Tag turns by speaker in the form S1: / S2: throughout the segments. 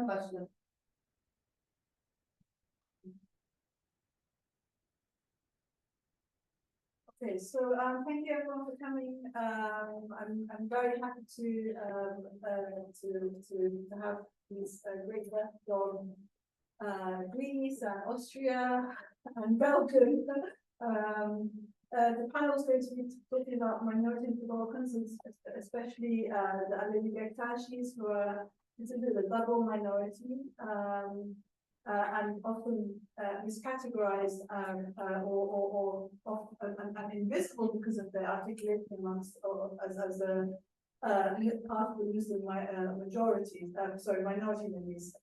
S1: başlayalım.
S2: Okay, so thank you everyone for coming. I'm very happy to have these great guests from Greece and Austria and Belgium. The panel is going to be talking about minorities in the Balkans, especially the Alevi Bektaşis, who are considered a double minority. And often miscategorized and invisible because of their articulation amongst as a part of the Muslim majority, minority in these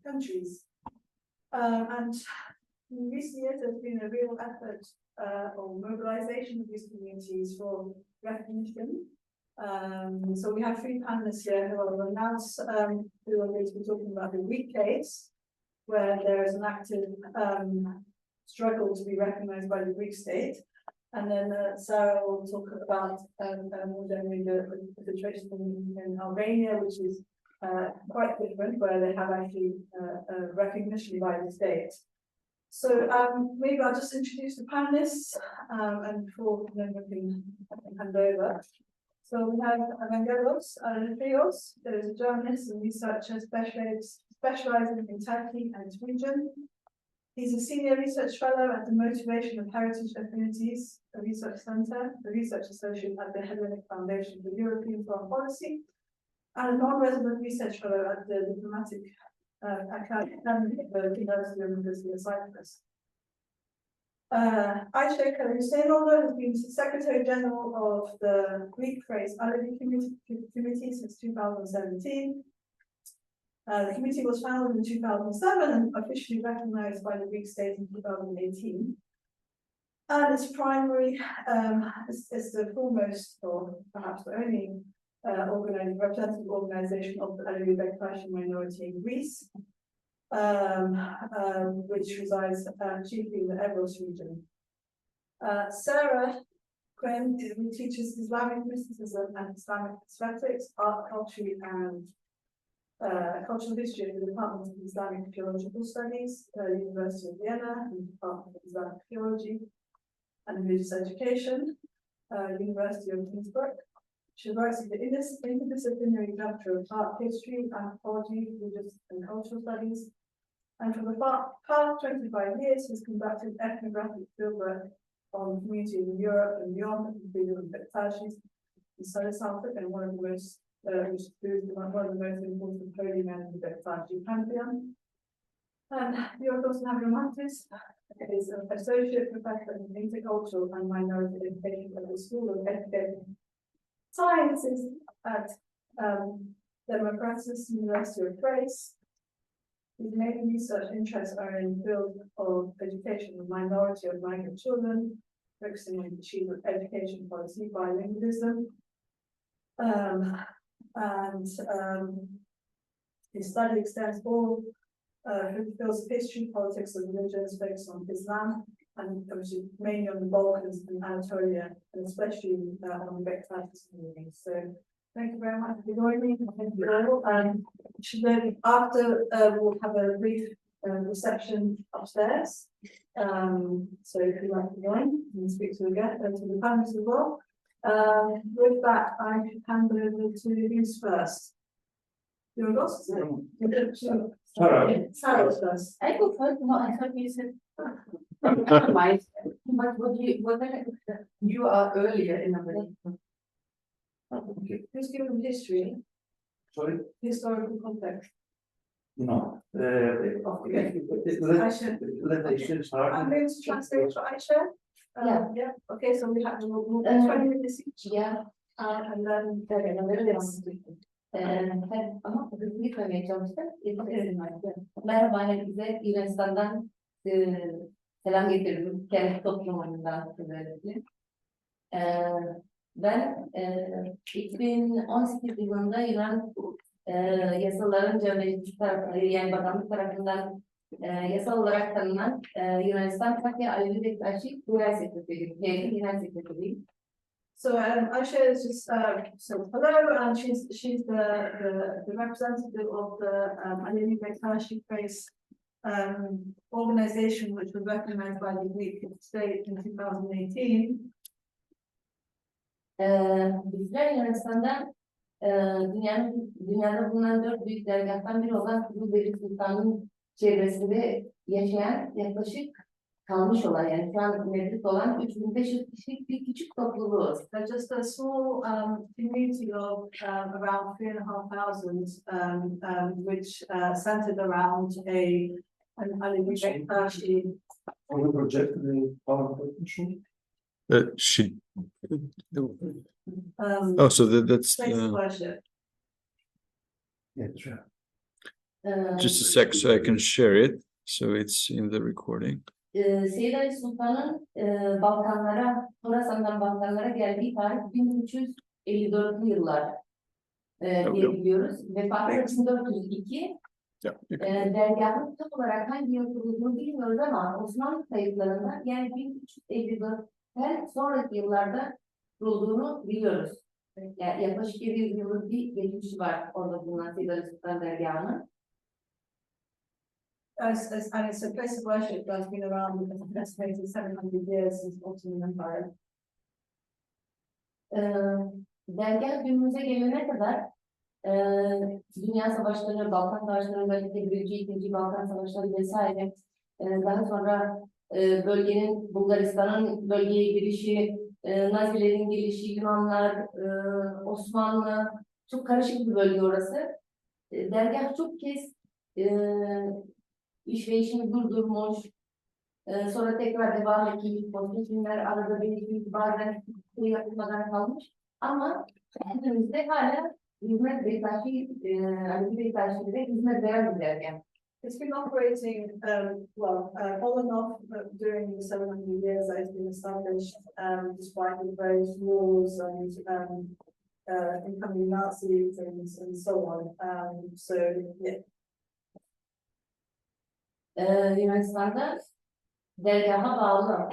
S2: countries. And in recent years, there's been a real effort or mobilization of these communities for recognition. So we have three panelists here who will announce who are going to be talking about the Greek case, where there is an active struggle to be recognized by the Greek state. And then Sara will talk about more generally the situation in Albania, which is quite different, where they have actually recognition by the state. So maybe I'll just introduce the panelists and before then we can hand over. So we have Evangelos Areteos, who is a journalist and researcher specializing in Turkey and its region. He's a senior research fellow at the Motivation of Heritage Affinities, a research center, a research associate at the Hellenic Foundation for European Foreign Policy, and a non-resident research fellow at the Diplomatic Academy at the University of Cyprus. Ayse Karahuseyinoglu has been Secretary General of the Greek Thrace Alevi Committee since 2017. The committee was founded in 2007 and officially recognized by the Greek state in 2018. And its primary is the foremost, or perhaps the only, representative organization of the Alevi Bektaşi minority in Greece, which resides chiefly in the Evangelos region. Sara, Kuehn, who teaches Islamic mysticism and Islamic aesthetics, art, culture, and cultural history in the Department of Islamic Theological Studies, University of Vienna, and Department of Islamic Theology and Religious Education, University of Innsbruck. She works in the interdisciplinary chapter of art history, anthropology, religious and cultural studies, and for the past 25 years has conducted ethnographic fieldwork on communities in Europe and beyond, including the Bektaşis in South Africa, and one of the most important holy men in the Bektaşi pantheon. And Giorgos Mavrommatis is an associate professor in intercultural and minority education at the School of Education Sciences at Mavrommatis University of Thrace. His main research interests are in the field of education of minority of migrant children, focusing on the achievement of education policy, bilingualism, his study extends all fields of history, politics, and religions based on Islam, and mainly on the Balkans and Anatolia, and especially on the Bektaşi communities. So thank you very much for joining me. Thank you all. After we'll have a brief reception upstairs. So if you'd like to join and speak to the panelists as well. With that, I hand over to who's first. Giorgos?
S3: Sara.
S2: Sara's first.
S1: I go first. No, I thought you said. But you are earlier in a way.
S3: Okay.
S2: Who's given history?
S3: Sorry?
S2: Historical context.
S3: No.
S2: Okay.
S3: Let Ayse start.
S2: I'm going to translate for Ayse. Yeah. Okay, so we have 20 minutes each.
S1: Yeah.
S2: And then
S1: ama hızlı koymaya çalıştık. Merhaba herkese. Yunanistan'dan selam getirdim. Kendi toplumlarından özellikle. Ben 2018 yılında Yunan yasalarınca meclis tarafından, yani bakanlık tarafından yasal olarak tanınan Yunanistan Trakya Alevi Bektaşi Genel Sekreteriyim.
S2: So Ayse is just so hello, and she's the representative of the Alevi Thrace organization, which was recognized by the Greek state in 2018.
S1: Bizler Yunanistan'da dünyada bulunan 4 büyük dergahtan biri olan Kızılderili Sultan'ın çevresinde yaşayan yaklaşık kalmış olan yani şu an mevcut olan 3500 kişilik bir küçük topluluğu.
S2: Just a small community of around 3,500, which centered around an Alevi Thrace.
S3: On the project, the PowerPoint issue.
S4: She. Oh, so that's
S2: Place of worship.
S3: Yeah, sure.
S4: just a sec, so I can share it. So it's in the recording.
S1: Seyyid Sultan'ın Balkanlara, Horasan'dan Balkanlara geldiği tarih 1354'lü yıllar diye biliyoruz. Vefatı 1402. Dergahın tam olarak hangi yıl kurulduğunu bilmiyoruz ama Osmanlı kayıtlarında yani 1354'ten sonraki yıllarda kurulduğunu biliyoruz. Yani yaklaşık 700 yıllık bir geçmişi var orada bulunan Seyyid Sultan dergahının.
S2: And it's a place of worship that's been around for estimated 700 years since Ottoman Empire.
S1: Dergah günümüze gelene kadar Dünya Savaşları, Balkan Savaşları, özellikle Birinci, İkinci Balkan Savaşları vesaire daha sonra bölgenin, Bulgaristan'ın bölgeye girişi, Nazilerin girişi, Yunanlar, Osmanlı, çok karışık bir bölge orası. Dergah çok kez işleyişini durdurmuş, sonra tekrar devam ettiği pozisyonlar arada bir bazen yapılmadan kalmış ama günümüzde hala hizmet bektaşı, Alevi bektaşları hizmet veren bir dergah.
S2: It's been operating on and off during the 700 years that it's been established, despite the various wars and incoming Nazis and so on. So yeah.
S1: Yunanistan'da dergaha bağlı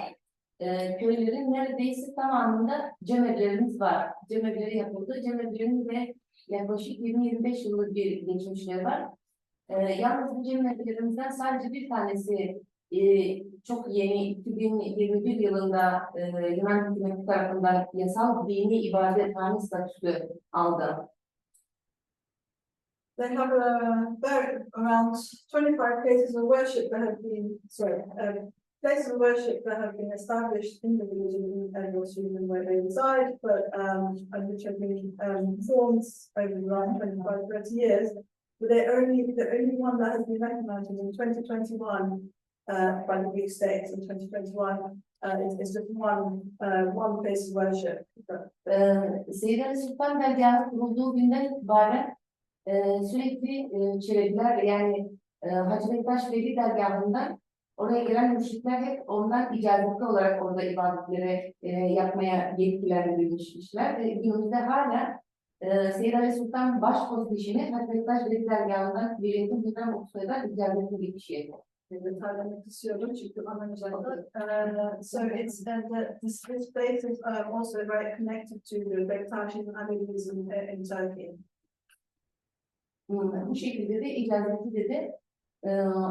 S1: köylerin neredeyse tamamında cemevlerimiz var. Cemevleri yapıldı. Cemevlerin de yaklaşık 20-25 yıllık bir geçmişleri var. Yalnız bu cemevlerimizden sadece bir tanesi çok yeni 2021 yılında Yunan hükümeti tarafından yasal dini ibadethane statüsü aldı.
S2: They have around 25 places of worship that have been, places of worship that have been established in the religion and also where they reside, but and which have been formed over the last 25-30 years. But the only one that has been recognized in 2021 by the Greek state in 2021 is just one place of worship.
S1: Seyyid Sultan dergahı kurulduğu günden itibaren sürekli Çelebiler yani Hacı Bektaş Veli dergahından oraya gelen müşrikler hep ondan icazetli olarak orada ibadetleri yapmaya yetkilendirilmişler ve günümüzde hala Seyyid Sultan baş pozisyonu Hacı Bektaş Veli dergahından birinci günden Oksuya'da icazetli bir kişiye.
S2: Detaylamak istiyorum çünkü anlayacaklar. So it's this place is also very connected to the Bektaşi and Alevis in Turkey.
S1: Bu şekilde de icazetli dedi.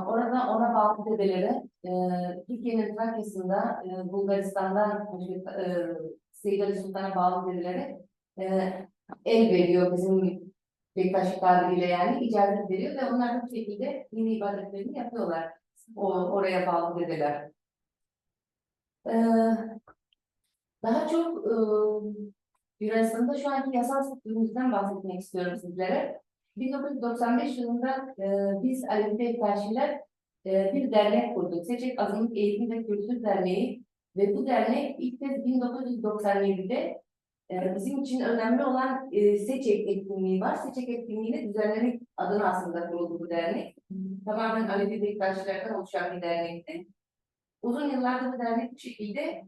S1: Orada ona bağlı dedelere Türkiye'nin Trakya'sında Bulgaristan'dan Seyyid Sultan'a bağlı dedelere el veriyor bizim Bektaşi tabiriyle yani icazet veriyor ve onlar bu şekilde dini ibadetlerini yapıyorlar. Oraya bağlı dedeler. Daha çok Yunanistan'da şu anki yasal statümüzden bahsetmek istiyorum sizlere. 1995 yılında biz Alevi Bektaşiler bir dernek kurduk. Seçek Azınlık Eğitim ve Kültür Derneği ve bu dernek ilk kez 1997'de bizim için önemli olan Seçek etkinliği var. Seçek etkinliğini düzenlemek adına aslında kuruldu bu dernek. Tamamen Alevi Bektaşilerden oluşan bir dernekti. Uzun yıllardır bu dernek bu şekilde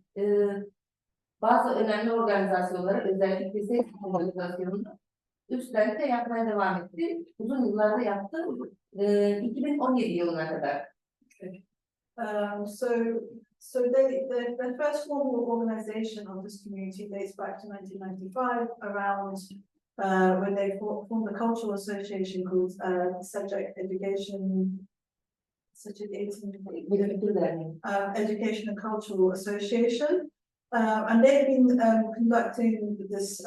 S1: bazı önemli organizasyonları özellikle Seçek organizasyonunu üstlerinde de yapmaya devam etti. Uzun yıllarda yaptı. 2017 yılına kadar.
S2: So So the first formal organization of this community dates back to 1995, around when they formed a cultural association called Subject Education,
S1: Kültür Derneği.
S2: Education and Cultural Association, and they've been conducting this,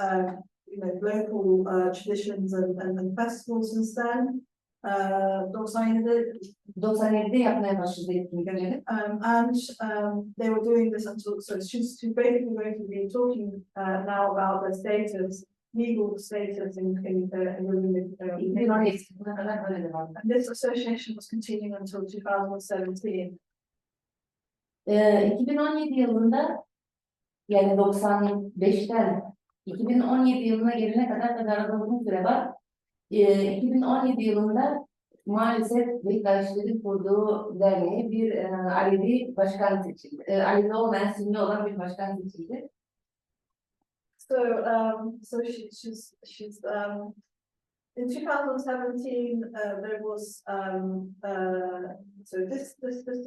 S2: local traditions and festivals since then.
S1: 97'de yapmaya başladı etkinlikleri.
S2: And they were doing this until, so she's basically going to be talking now about the status, legal status in
S1: 2017'e kadar böyle devam etti.
S2: and this association was continuing until 2017.
S1: 2017 yılında yani 95'ten 2017 yılına gelene kadar da arada uzun süre var. 2017 yılında maalesef Bektaşilerin kurduğu derneğe bir Alevi başkan seçildi. Alevi olmayan Sünni olan bir başkan seçildi.
S2: So, she's in 2017, there was, so this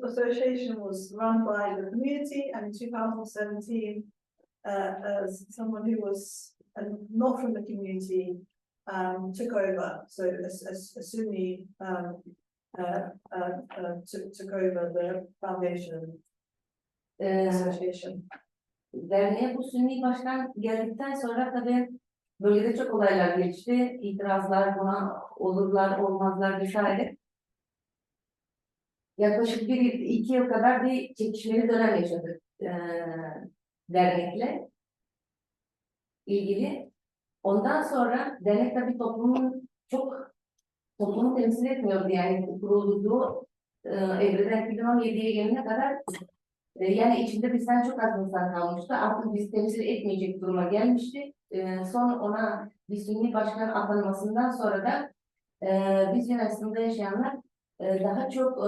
S2: association was run by the community, and in 2017, someone who was not from the community took over. So a Sunni took over the foundation association.
S1: Derneğe bu Sünni başkan geldikten sonra tabii bölgede çok olaylar gelişti. İtirazlar, buna olurlar, olmazlar vesaire. Yaklaşık 1-2 yıl kadar bir çekişmeli dönem yaşadık dernekle ilgili. Ondan sonra dernek tabii toplumu temsil etmiyordu yani kurulduğu evreden 2017'ye gelene kadar yani içinde bizden çok az insan kalmıştı. Artık bizi temsil etmeyecek duruma gelmişti. Son ona bir Sünni başkan atanmasından sonra da biz Yunanistan'da yaşayanlar daha çok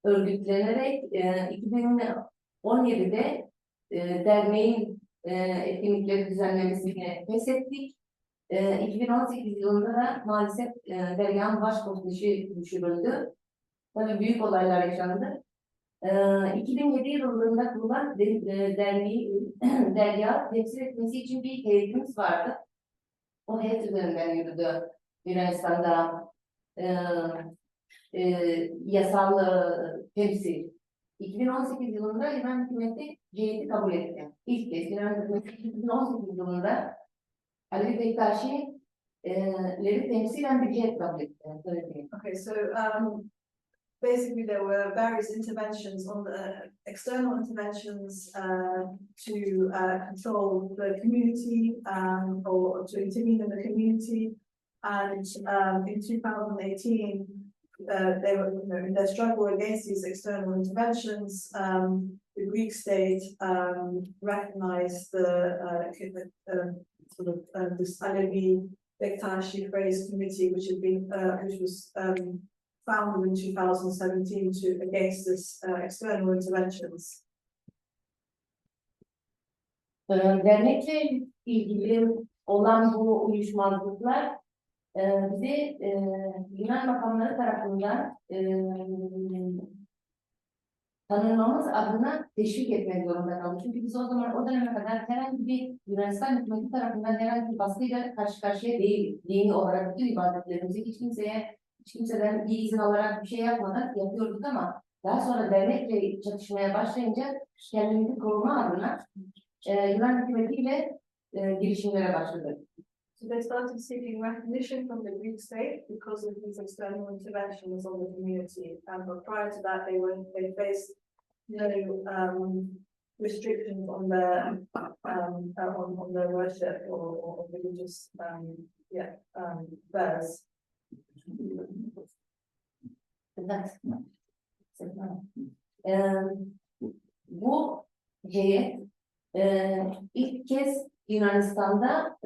S1: örgütlenerek 2017'de derneğin etkinlikleri düzenlemesini feshettik. 2018 yılında da maalesef dergahın baş komitesi düşürüldü. Tabii büyük olaylar yaşandı. 2007 yılında kurulan derneği dergahı temsil etmesi için bir heyetimiz vardı. O heyet üzerinden yürüdü Yunanistan'da yasal temsil. 2018 yılında İran hükümeti heyeti kabul etti. İlk kez İran hükümeti 2018 yılında Alevi Bektaşileri temsilen bir heyet kabul etti.
S2: Okay, so basically there were various interventions on the external interventions to control the community or to intervene in the community, and in 2018 they were in their struggle against these external interventions. The Greek state recognized the this Alevi Bektashi Thrace committee, which was founded in 2017 against this external interventions.
S1: Dernekle ilgili olan bu uyuşmazlıklar bize Yunan makamları tarafından tanınmamız adına teşvik etmek zorunda kaldık. Çünkü biz o zaman o döneme kadar herhangi bir Yunanistan hükümeti tarafından herhangi bir baskıyla karşı karşıya değil. Dini olarak bütün ibadetlerimizi hiç kimseden bir izin alarak bir şey yapmadan yapıyorduk ama daha sonra dernekle çatışmaya başlayınca kendimizi koruma adına Yunan hükümetiyle girişimlere başladık.
S2: So they started seeking recognition from the Greek state because of these external interventions on the community. But prior to that, they faced no restrictions on their on their worship or religious affairs.
S1: Bu heyet ilk kez Yunanistan'da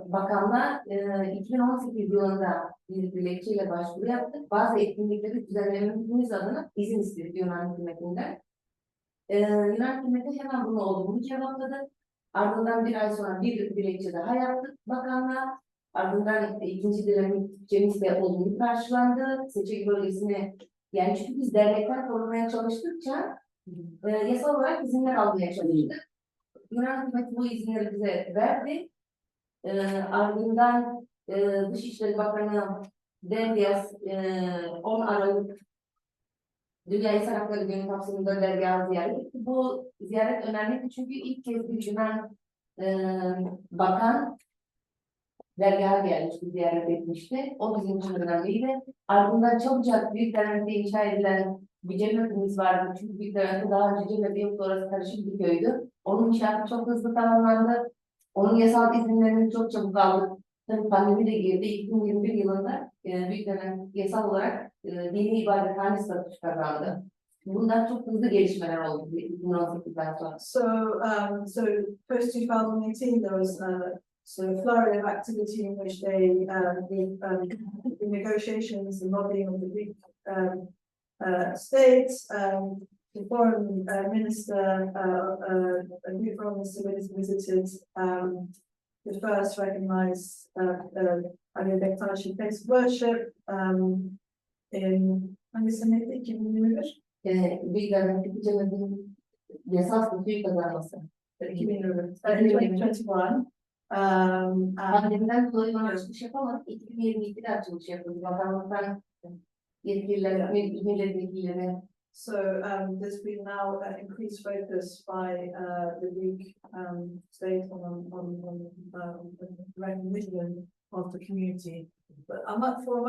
S1: bakanlar 2018 yılında bir dilekçeyle başvuru yaptık. Bazı etkinlikleri düzenlememiz adına izin istedi Yunan hükümetinden. Yunan hükümeti hemen bunu olumlu cevapladı. Ardından bir ay sonra bir dilekçe daha yaptık bakanlığa. Ardından ikinci dilekçemiz de olumlu karşılandı. Seçik bölgesine yani çünkü biz dernekten korumaya çalıştıkça Yasal olarak izinler almaya çalıştık. Yunan hükümeti bu izinleri bize verdi. Ardından Dışişleri Bakanı Deryas 10 Aralık Dünya İnsan Hakları Günü kapsamında dergahı ziyaret etti. Bu ziyaret önemliydi çünkü ilk kez bir Yunan bakan dergaha gelmişti, ziyaret etmişti. O bizim için önemliydi. Ardından çabucak Büyükdere'de inşa edilen bir cemiyetimiz vardı. Çünkü Büyükdere'de daha önce cemiyeti yoktu, orası karışık bir köydü. Onun inşaatı çok hızlı tamamlandı. Onun yasal izinlerini çok çabuk aldık. Tabii pandemi de girdi. 2021 yılında Büyükdere yasal olarak dini ibadethane statüsü kazandı. Bundan çok hızlı gelişmeler oldu 2018'den sonra.
S2: So post 2018 there was a flurry of activity in which they the negotiations, the lobbying of the Greek states, the foreign minister, a Greek foreign minister visited the first recognized Alevi place of worship in Antisemitic 2021.
S1: Büyükdere'deki cemiyetin yasal statüyü kazanması.
S2: 2021.
S1: Pandemiden dolayı açılış yapamadık. 2022'de açılış yapıldı. Bakanlıktan yetkililer, milletvekilleri.
S2: So there's been now increased focus by the Greek state on recognition of the community. But I'm not for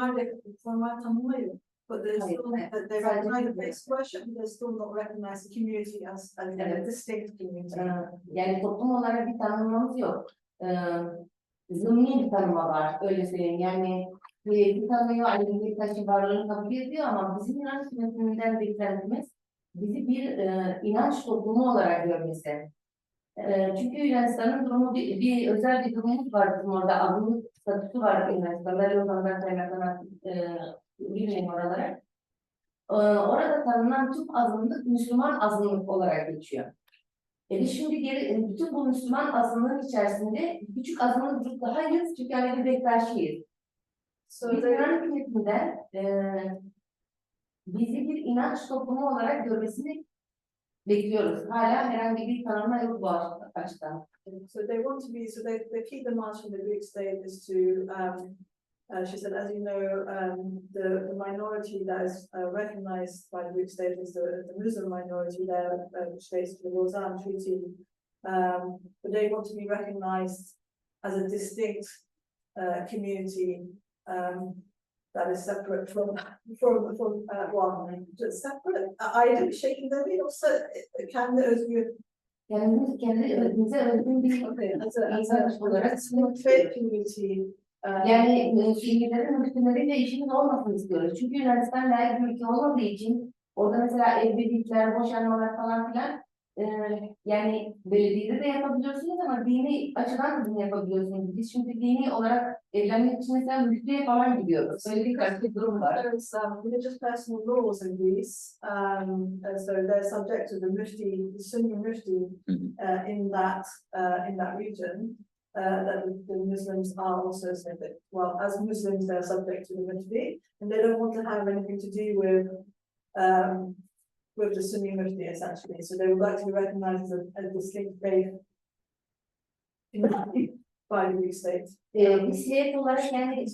S2: my tanımlayım. But there's still they recognize the place of worship, but they're still not recognize the community as a distinct community.
S1: Yani toplum olarak bir tanımımız yok. Zımni bir tanıma var, öyle söyleyeyim. Yani bir tanımıyor, Alevi Bektaş'ın varlığını kabul ediyor ama bizim inanç yönetiminden beklentimiz bizi bir inanç toplumu olarak görmesi. Çünkü Yunanistan'ın durumu bir özel bir durumumuz var bizim orada, azınlık statüsü var Yunanistan'da, Lozan'dan kaynaklanan bilmiyorum oralara. Orada tanınan tüm azınlık Müslüman azınlık olarak geçiyor. Biz şimdi bütün bu Müslüman azınlığın içerisinde küçük azınlık daha yız çünkü Alevi Bektaşiyiz. Biz Yunan hükümetinden bizi bir inanç toplumu olarak görmesini bekliyoruz. Hala herhangi bir tanımla yok bu açıdan.
S2: So they want to be, so the key demands from the Greek state is to, she said, as you know, the minority that is recognized by the Greek state is the Muslim minority there, which states the Lausanne Treaty. But they want to be recognized as a distinct community that is separate from just separate. Ayrı bir şekilde değil, yoksa kendi özgür.
S1: Kendi özümüze özgün bir insan olarak
S2: faith community.
S1: Yani fiillerin hükümleriyle işimiz olmasını istiyoruz. Çünkü Yunanistan layık bir ülke olmadığı için orada mesela evlilikler, boşanmalar falan filan yani belediyede de yapabiliyorsunuz ama dini açıdan da bunu yapabiliyorsunuz. Biz şimdi dini olarak evlenmek için mesela müftüye falan gidiyoruz. Öyle bir karışık durum var.
S2: There's religious personal laws in Greece, so they're subject to the mufti, the Sunni mufti in that region. That the Muslims are also subject. Well, as Muslims, they're subject to the mufti, and they don't want to have anything to do with the Sunni mufti, essentially. So they would like to be recognized as a distinct faith by the Greek state.
S1: Biz heyet olarak yani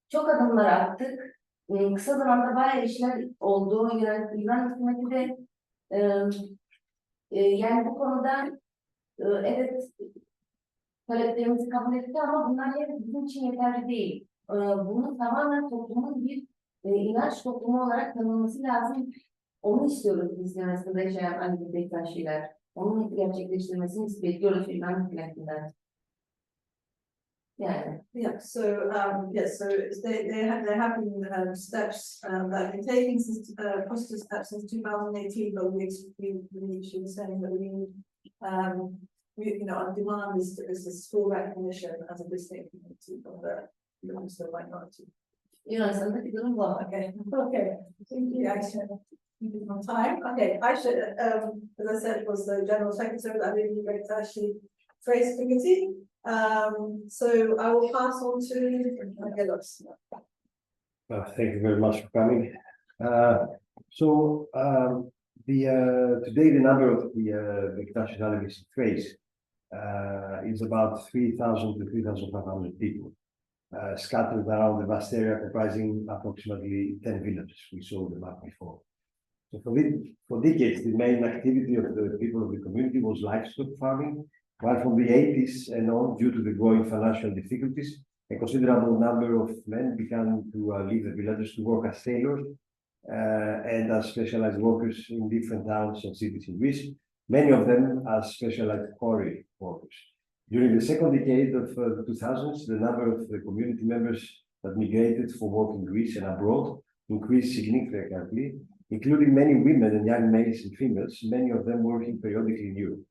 S1: çok adımlar attık. Kısa zamanda bayağı işler oldu. Yunan hükümeti de yani bu konuda evet taleplerimizi kabul etti ama bunlar bizim için yeterli değil. Bunu tamamen toplumun bir inanç toplumu olarak tanınması lazım. Onu istiyoruz biz Yunanistan'da yaşayan Alevi Bektaşiler. Onun gerçekleştirmesini bekliyoruz Yunan hükümetinden. Yani.
S2: Yeah, so yes, so there have been steps that have been taken since positive steps since 2018, but she was saying that our demand is this full recognition as a distinct community from the Muslim minority.
S1: Yunanistan'daki durum bu.
S2: Okay. Thank you, Ayse. On time. Okay, Ayse, as I said, was the General Secretary of the Alevi Bektashi Thrace Committee. So I will pass on to Evangelos.
S3: Thank you very much for coming. So today the number of the Bektashi Alevis in Thrace is about 3,000 to 3,500 people, scattered around the vast area comprising approximately 10 villages. We saw the map before. So for decades, the main activity of the people of the community was livestock farming, while from the 80s and on, due to the growing financial difficulties, a considerable number of men began to leave the villages to work as sailors and as specialized workers in different towns and cities in Greece, many of them as specialized quarry workers. During the second decade of the 2000s, the number of the community members that migrated for work in Greece and abroad increased significantly, including many women and young males and females, many of them working periodically in Europe.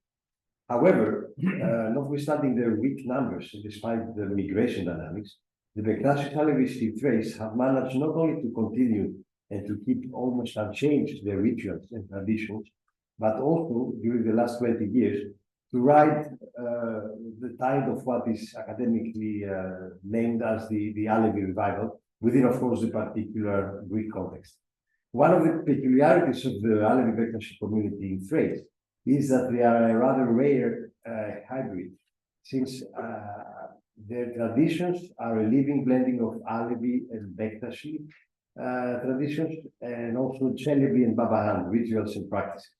S3: However, notwithstanding their weak numbers and despite the migration dynamics, the Bektashi Alevis in Thrace have managed not only to continue and to keep almost unchanged their rituals and traditions, but also during the last 20 years to ride the tide of what is academically named as the Alevi revival, within, of course, the particular Greek context. One of the peculiarities of the Alevi Bektashi community in Thrace is that they are a rather rare hybrid, since their traditions are a living blending of Alevi and Bektashi traditions, and also Celebi and Babahan rituals and practices.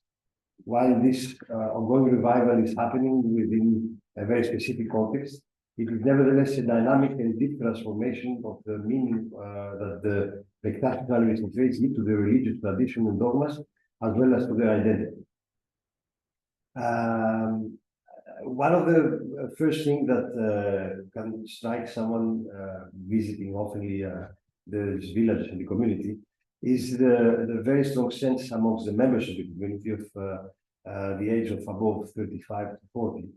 S3: While this ongoing revival is happening within a very specific context, it is nevertheless a dynamic and deep transformation of the meaning that the Bektashi Alevis in Thrace give to their religious tradition and dogmas, as well as to their identity. One of the first things that can strike someone visiting oftenly these villages and the community is the very strong sense amongst the members of the community of the age of above 35 to 40,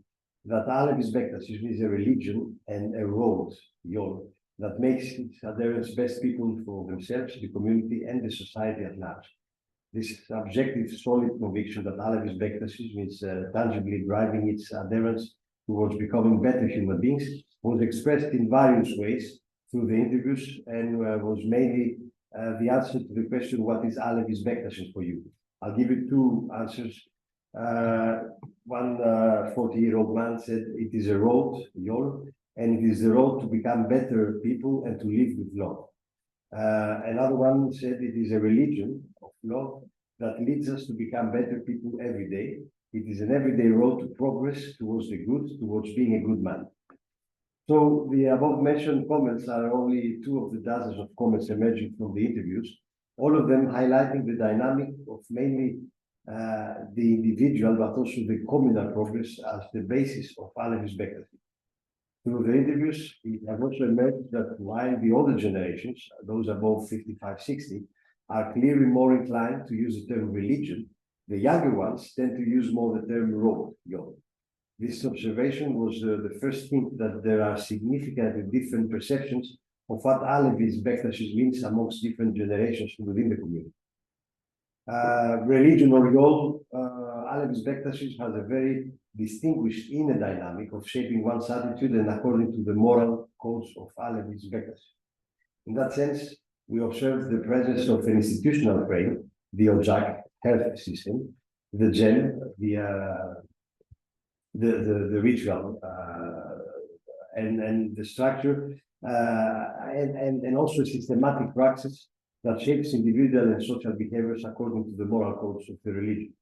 S3: that Alevis Bektashi is a religion and a road, yol, that makes its adherents best people for themselves, the community, and the society at large. This objective, solid conviction that Alevis Bektashi is tangibly driving its adherents towards becoming better human beings was expressed in various ways through the interviews and was mainly the answer to the question, what is Alevis Bektashi for you? I'll give you two answers. One 40-year-old man said, it is a road, yol, and it is the road to become better people and to live with love. Another one said, it is a religion of love that leads us to become better people every day. It is an everyday road to progress towards the good, towards being a good man. So the above mentioned comments are only two of the dozens of comments emerging from the interviews, all of them highlighting the dynamic of mainly the individual, but also the communal progress as the basis of Alevis Bektashi. Through the interviews, it has also emerged that while the older generations, those above 55, 60, are clearly more inclined to use the term religion, the younger ones tend to use more the term road, yol. This observation was the first hint that there are significantly different perceptions of what Alevis Bektashi means amongst different generations within the community. Religion or yol, Alevis Bektashi has a very distinguished inner dynamic of shaping one's attitude and according to the moral codes of Alevis Bektashi. In that sense, we observe the presence of an institutional frame, the OJAK health system, the GEM, the ritual and the structure, and also systematic practice that shapes individual and social behaviors according to the moral codes of the religion.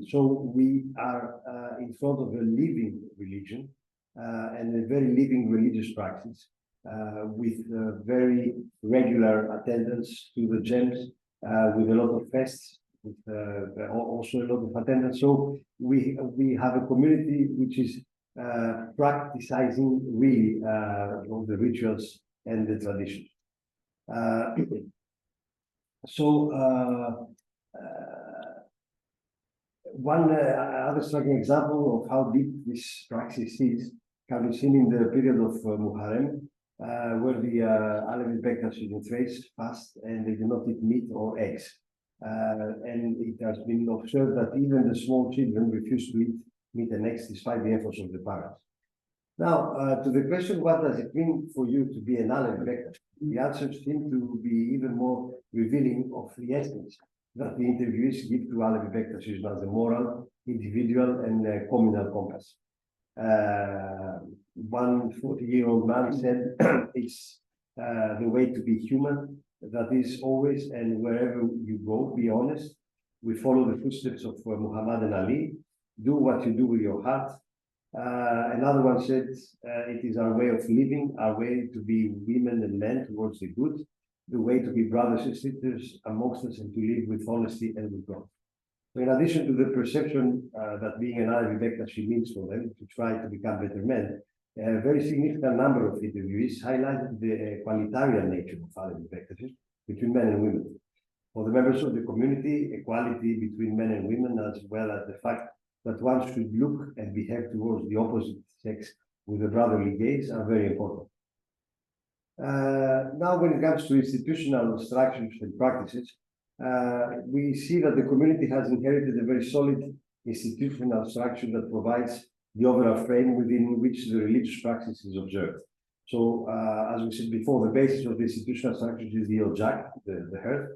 S3: So we are in front of a living religion and a very living religious practice with very regular attendance to the gems, with a lot of fests, with also a lot of attendance. So we have a community which is practicing really the rituals and the traditions. One other striking example of how deep this praxis is can be seen in the period of Muharrem, where the Alevi Bektashi in Thrace fast and they do not eat meat or eggs. And it has been observed that even the small children refuse to eat meat and eggs despite the efforts of the parents. Now, to the question, what does it mean for you to be an Alevi Bektashi? the answers seem to be even more revealing of the essence that the interviewees give to Alevi Bektaşism as a moral, individual, and communal compass. One 40-year-old man said, it's the way to be human, that is always and wherever you go, be honest. We follow the footsteps of Muhammad and Ali. Do what you do with your heart. Another one said, it is our way of living, our way to be women and men towards the good, the way to be brothers and sisters amongst us and to live with honesty and with God. So in addition to the perception that being an Alevi Bektashi means for them to try to become better men, a very significant number of interviewees highlighted the equalitarian nature of Alevi Bektashi between men and women. For the members of the community, equality between men and women, as well as the fact that one should look and behave towards the opposite sex with a brotherly gaze, are very important. Now, when it comes to institutional structures and practices, we see that the community has inherited a very solid institutional structure that provides the overall frame within which the religious practice is observed. So, as we said before, the basis of the institutional structure is the Ojak, the hearth,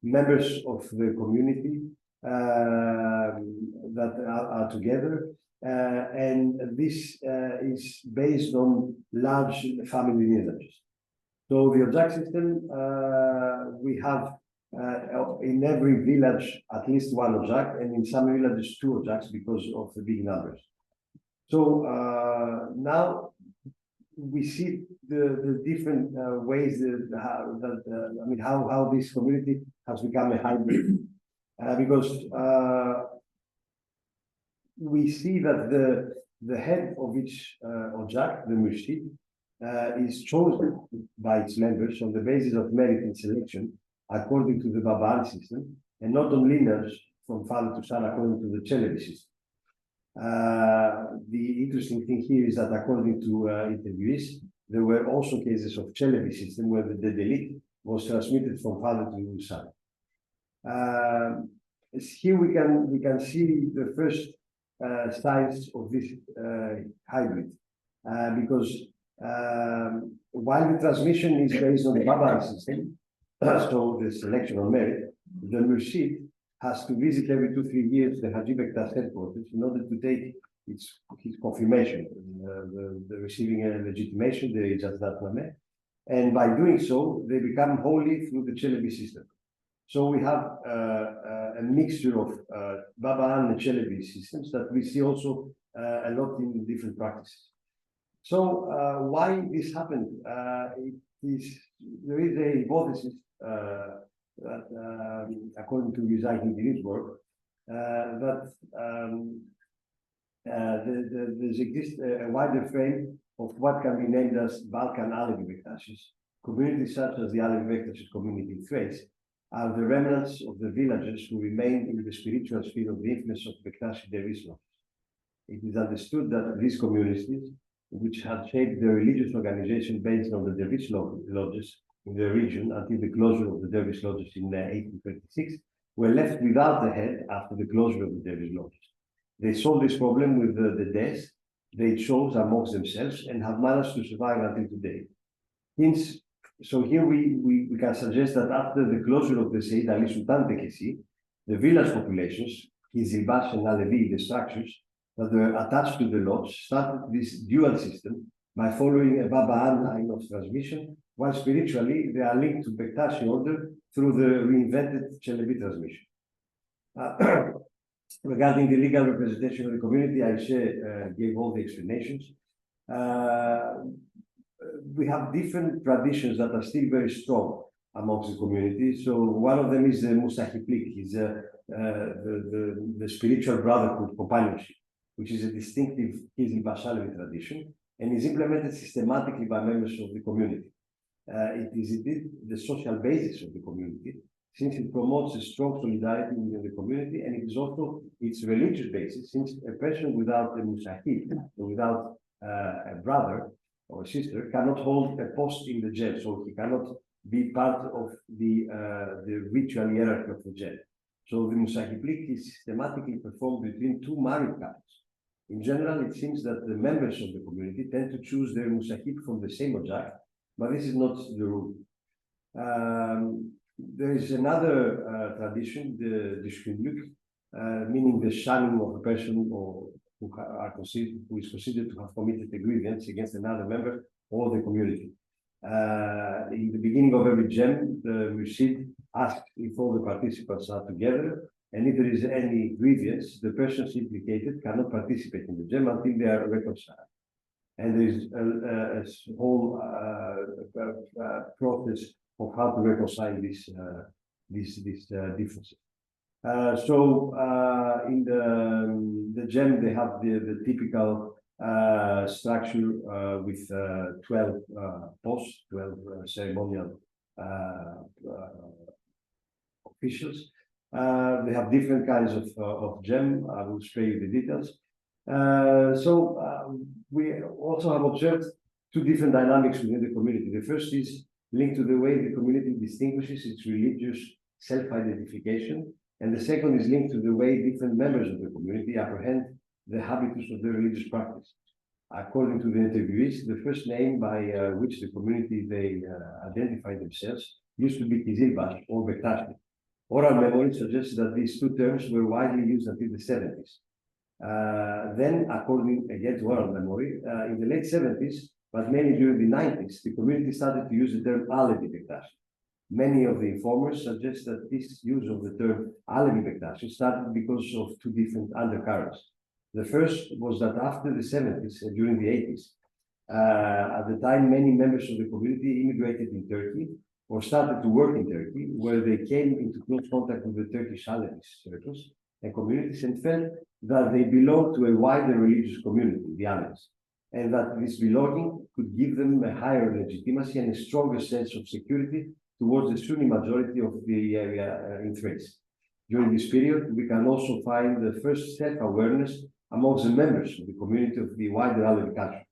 S3: members of the community that are together, and this is based on large family lineages. So the Ojak system, we have in every village at least one Ojak, and in some villages two Ojaks because of the big numbers. So now we see the different ways how this community has become a hybrid, because we see that the head of each Ojak, the Murshid, is chosen by its members on the basis of merit and selection according to the Babaan system, and not on lineage from father to son according to the Alevi system. The interesting thing here is that according to interviewees, there were also cases of Alevi system where the dedelit was transmitted from father to son. Here we can see the first signs of this hybrid, because while the transmission is based on the Babaan system, so the selection on merit, the Murshid has to visit every 2-3 years the Haji Bektash headquarters in order to take his confirmation, the receiving a legitimation, the Ijazatnameh, and by doing so, they become holy through the Alevi system. So we have a mixture of Babaan and Alevi systems that we see also a lot in different practices. So why this happened? There is a hypothesis that, according to Recycling work, that there exists a wider frame of what can be named as Balkan Alevi Bektashis. Communities such as the Alevi Bektashis community in Thrace are the remnants of the villagers who remained in the spiritual sphere of the influence of Bektashi Dervish lodges. It is understood that these communities, which had shaped their religious organization based on the Dervish lodges in the region until the closure of the Dervish lodges in 1836, were left without the head after the closure of the Dervish lodges. They solved this problem with the death they chose amongst themselves and have managed to survive until today. Hence, so here we can suggest that after the closure of the Sayyid Ali Sultan Tekesi, the village populations, Kizilbash and Alevi, the structures that were attached to the lodge, started this dual system by following a Babaan line of transmission, while spiritually they are linked to Bektashi order through the reinvented Alevi transmission. Regarding the legal representation of the community, Ayse gave all the explanations. We have different traditions that are still very strong amongst the community. So one of them is the Musahiplik, is the spiritual brotherhood companionship, which is a distinctive Kizilbash tradition and is implemented systematically by members of the community. It is indeed the social basis of the community, since it promotes a strong solidarity within the community, and it is also its religious basis, since a person without a musahib, without a brother or a sister, cannot hold a post in the jail, so he cannot be part of the ritual hierarchy of the jail. So the musahiblik is systematically performed between two married couples. In general, it seems that the members of the community tend to choose their musahib from the same ojak, but this is not the rule. There is another tradition, the düşkünlük, meaning the shunning of a person who is considered to have committed a grievance against another member of the community. In the beginning of every gem, the Mursid asks if all the participants are together, and if there is any grievance, the persons implicated cannot participate in the gem until they are reconciled. And there is a whole process of how to reconcile these differences. In the gem, they have the typical structure with 12 posts, 12 ceremonial officials. They have different kinds of gem. I will show you the details. We also have observed two different dynamics within the community. The first is linked to the way the community distinguishes its religious self-identification, and the second is linked to the way different members of the community apprehend the habitus of their religious practice. According to the interviewees, the first name by which the community they identify themselves used to be Kizilbash or Bektashi. Oral memory suggests that these two terms were widely used until the 70s. Then, according again to oral memory, in the late 70s, but mainly during the 90s, the community started to use the term Alevi Bektashi. Many of the informers suggest that this use of the term Alevi Bektashi started because of two different undercurrents. The first was that after the 70s and during the 80s, at the time many members of the community immigrated in Turkey or started to work in Turkey, where they came into close contact with the Turkish Alevi circles and communities and felt that they belonged to a wider religious community, the Alevis, and that this belonging could give them a higher legitimacy and a stronger sense of security towards the Sunni majority of the area in Thrace. During this period, we can also find the first self-awareness amongst the members of the community of the wider Alevi culture.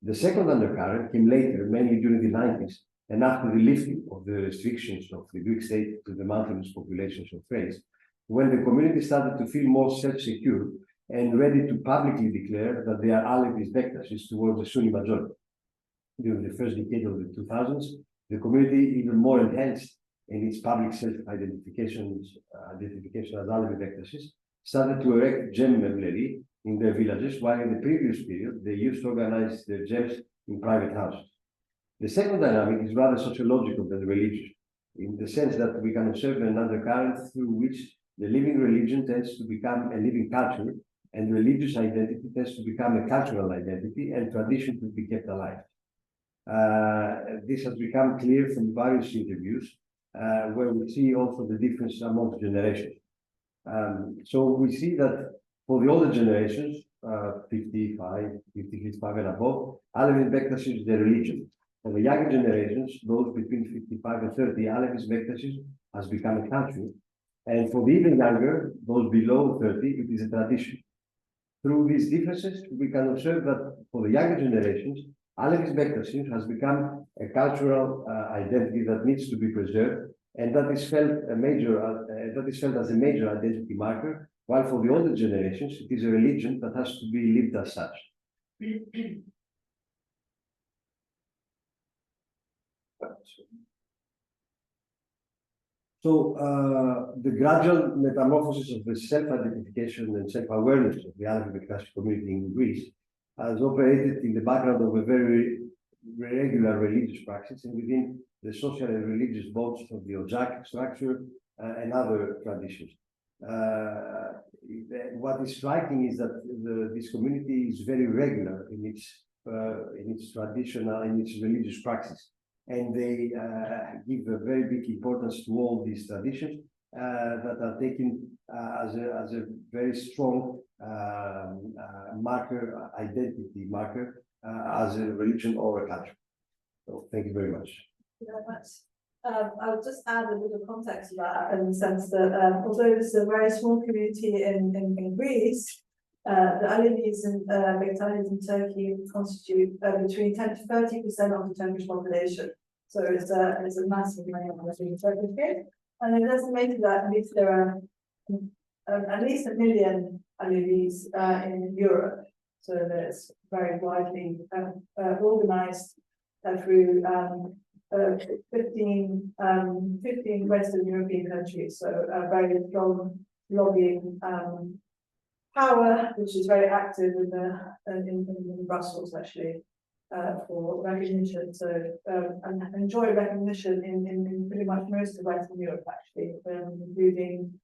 S3: The second undercurrent came later, mainly during the 90s, and after the lifting of the restrictions of the Greek state to the mountainous populations of Thrace, when the community started to feel more self-secure and ready to publicly declare that they are Alevis Bektasis towards the Sunni majority. During the first decade of the 2000s, the community even more enhanced in its public self-identification as Alevi Bektasis, started to erect gem membleri in their villages, while in the previous period, they used to organize their gems in private houses. The second dynamic is rather sociological than religious, in the sense that we can observe an undercurrent through which the living religion tends to become a living culture, and religious identity tends to become a cultural identity, and tradition to be kept alive. This has become clear from various interviews, where we see also the difference among generations. So we see that for the older generations, 55 and above, Alevis Bektasis is their religion. For the younger generations, those between 55 and 30, Alevis Bektasis has become a culture. And for the even younger, those below 30, it is a tradition. Through these differences, we can observe that for the younger generations, Alevis Bektasis has become a cultural identity that needs to be preserved, and that is felt as a major identity marker, while for the older generations, it is a religion that has to be lived as such. So the gradual metamorphosis of the self-identification and self-awareness of the Alevi Bektashi community in Greece has operated in the background of a very regular religious practice and within the social and religious bonds of the Ojak structure and other traditions. What is striking is that this community is very regular in its traditional, in its religious practice. And they give a very big importance to all these traditions that are taken as a very strong identity marker as a religion or a culture. So thank you very much.
S2: Thank you very much. I would just add a little context to that in the sense that although this is a very small community in Greece, the Alevis and Bektalis in Turkey constitute between 10 to 30% of the Turkish population. So it's a massive minority in Turkey. And it doesn't make that at least there are at least 1 million Alevis in Europe. So that's very widely organized through 15 Western European countries, so a very strong lobbying power, which is very active in Brussels actually, for recognition. So and enjoy recognition in pretty much most of Western Europe actually, including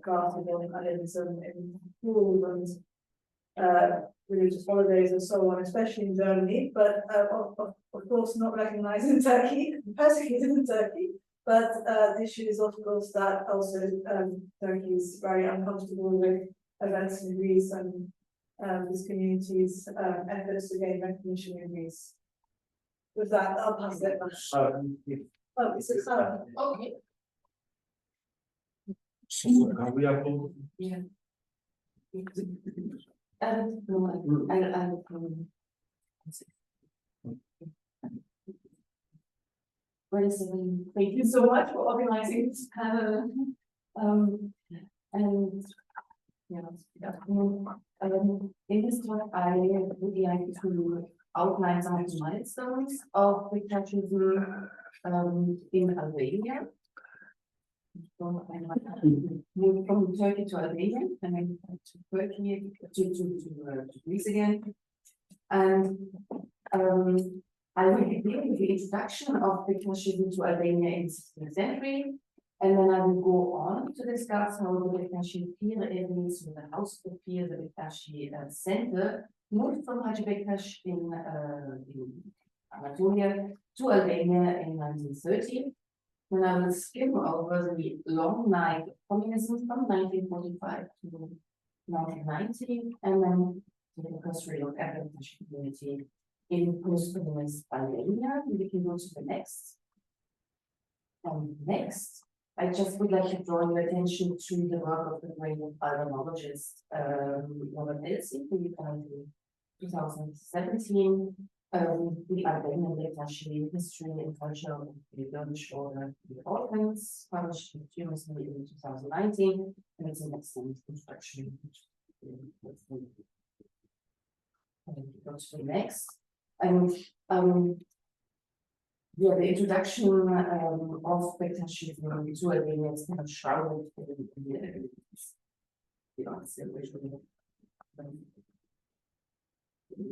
S2: granted on Alevism in schools and religious holidays and so on, especially in Germany, but of course not recognized in Turkey, persecuted in Turkey. But the issue is, of course, that also Turkey is very uncomfortable with events in Greece and this community's efforts to gain recognition in Greece. With that, I'll pass it back. Oh, is it Sara? Okay.
S5: We are both.
S1: Yeah. Thank you so much for organizing this panel. And in this talk, I would like to outline some of the milestones of the Catholicism in Albania. Moved from Turkey to Albania, and then to Turkey to Greece again. And I will begin with the introduction of the Catholicism to Albania in the 16th century, and then I will go on to discuss how the DPIR evidence with the House of the DPIR, the DPIR Center, moved from Hagi Bektash in Anatolia to Albania in 1930. Then I will skim over the long night of communism from 1945 to 1990, and then the history of African community in post-communist Albania. We can go to the next. Next, I just would like to draw your attention to the work of the great Balkanologist Mavrommatis, who found in 2017. The Albanian Detache History and Culture of the Turkish Order in the Balkans, published posthumously in 2019, and it's an excellent introduction. Go to the next. And yeah, the introduction of Bektashi to Albania is kind of shrouded in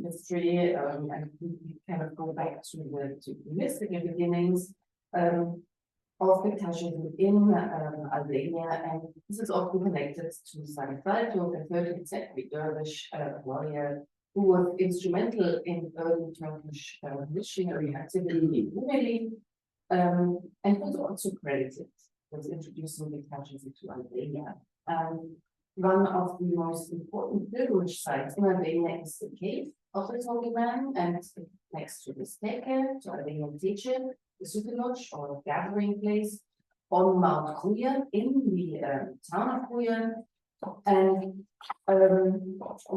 S1: the history, and we kind of go back to the mystical beginnings of Bektashi in Albania, and this is often connected to Sara, a 13th century Dervish warrior who was instrumental in early Turkish missionary activity in Italy, and was also credited with introducing Bektashi to Albania. One of the most important pilgrimage sites in Albania is the cave of the Holy Man, and next to the steke, to Albanian teacher, the Sutilodge, or gathering place, on Mount Kuehn in the town of Kuehn. And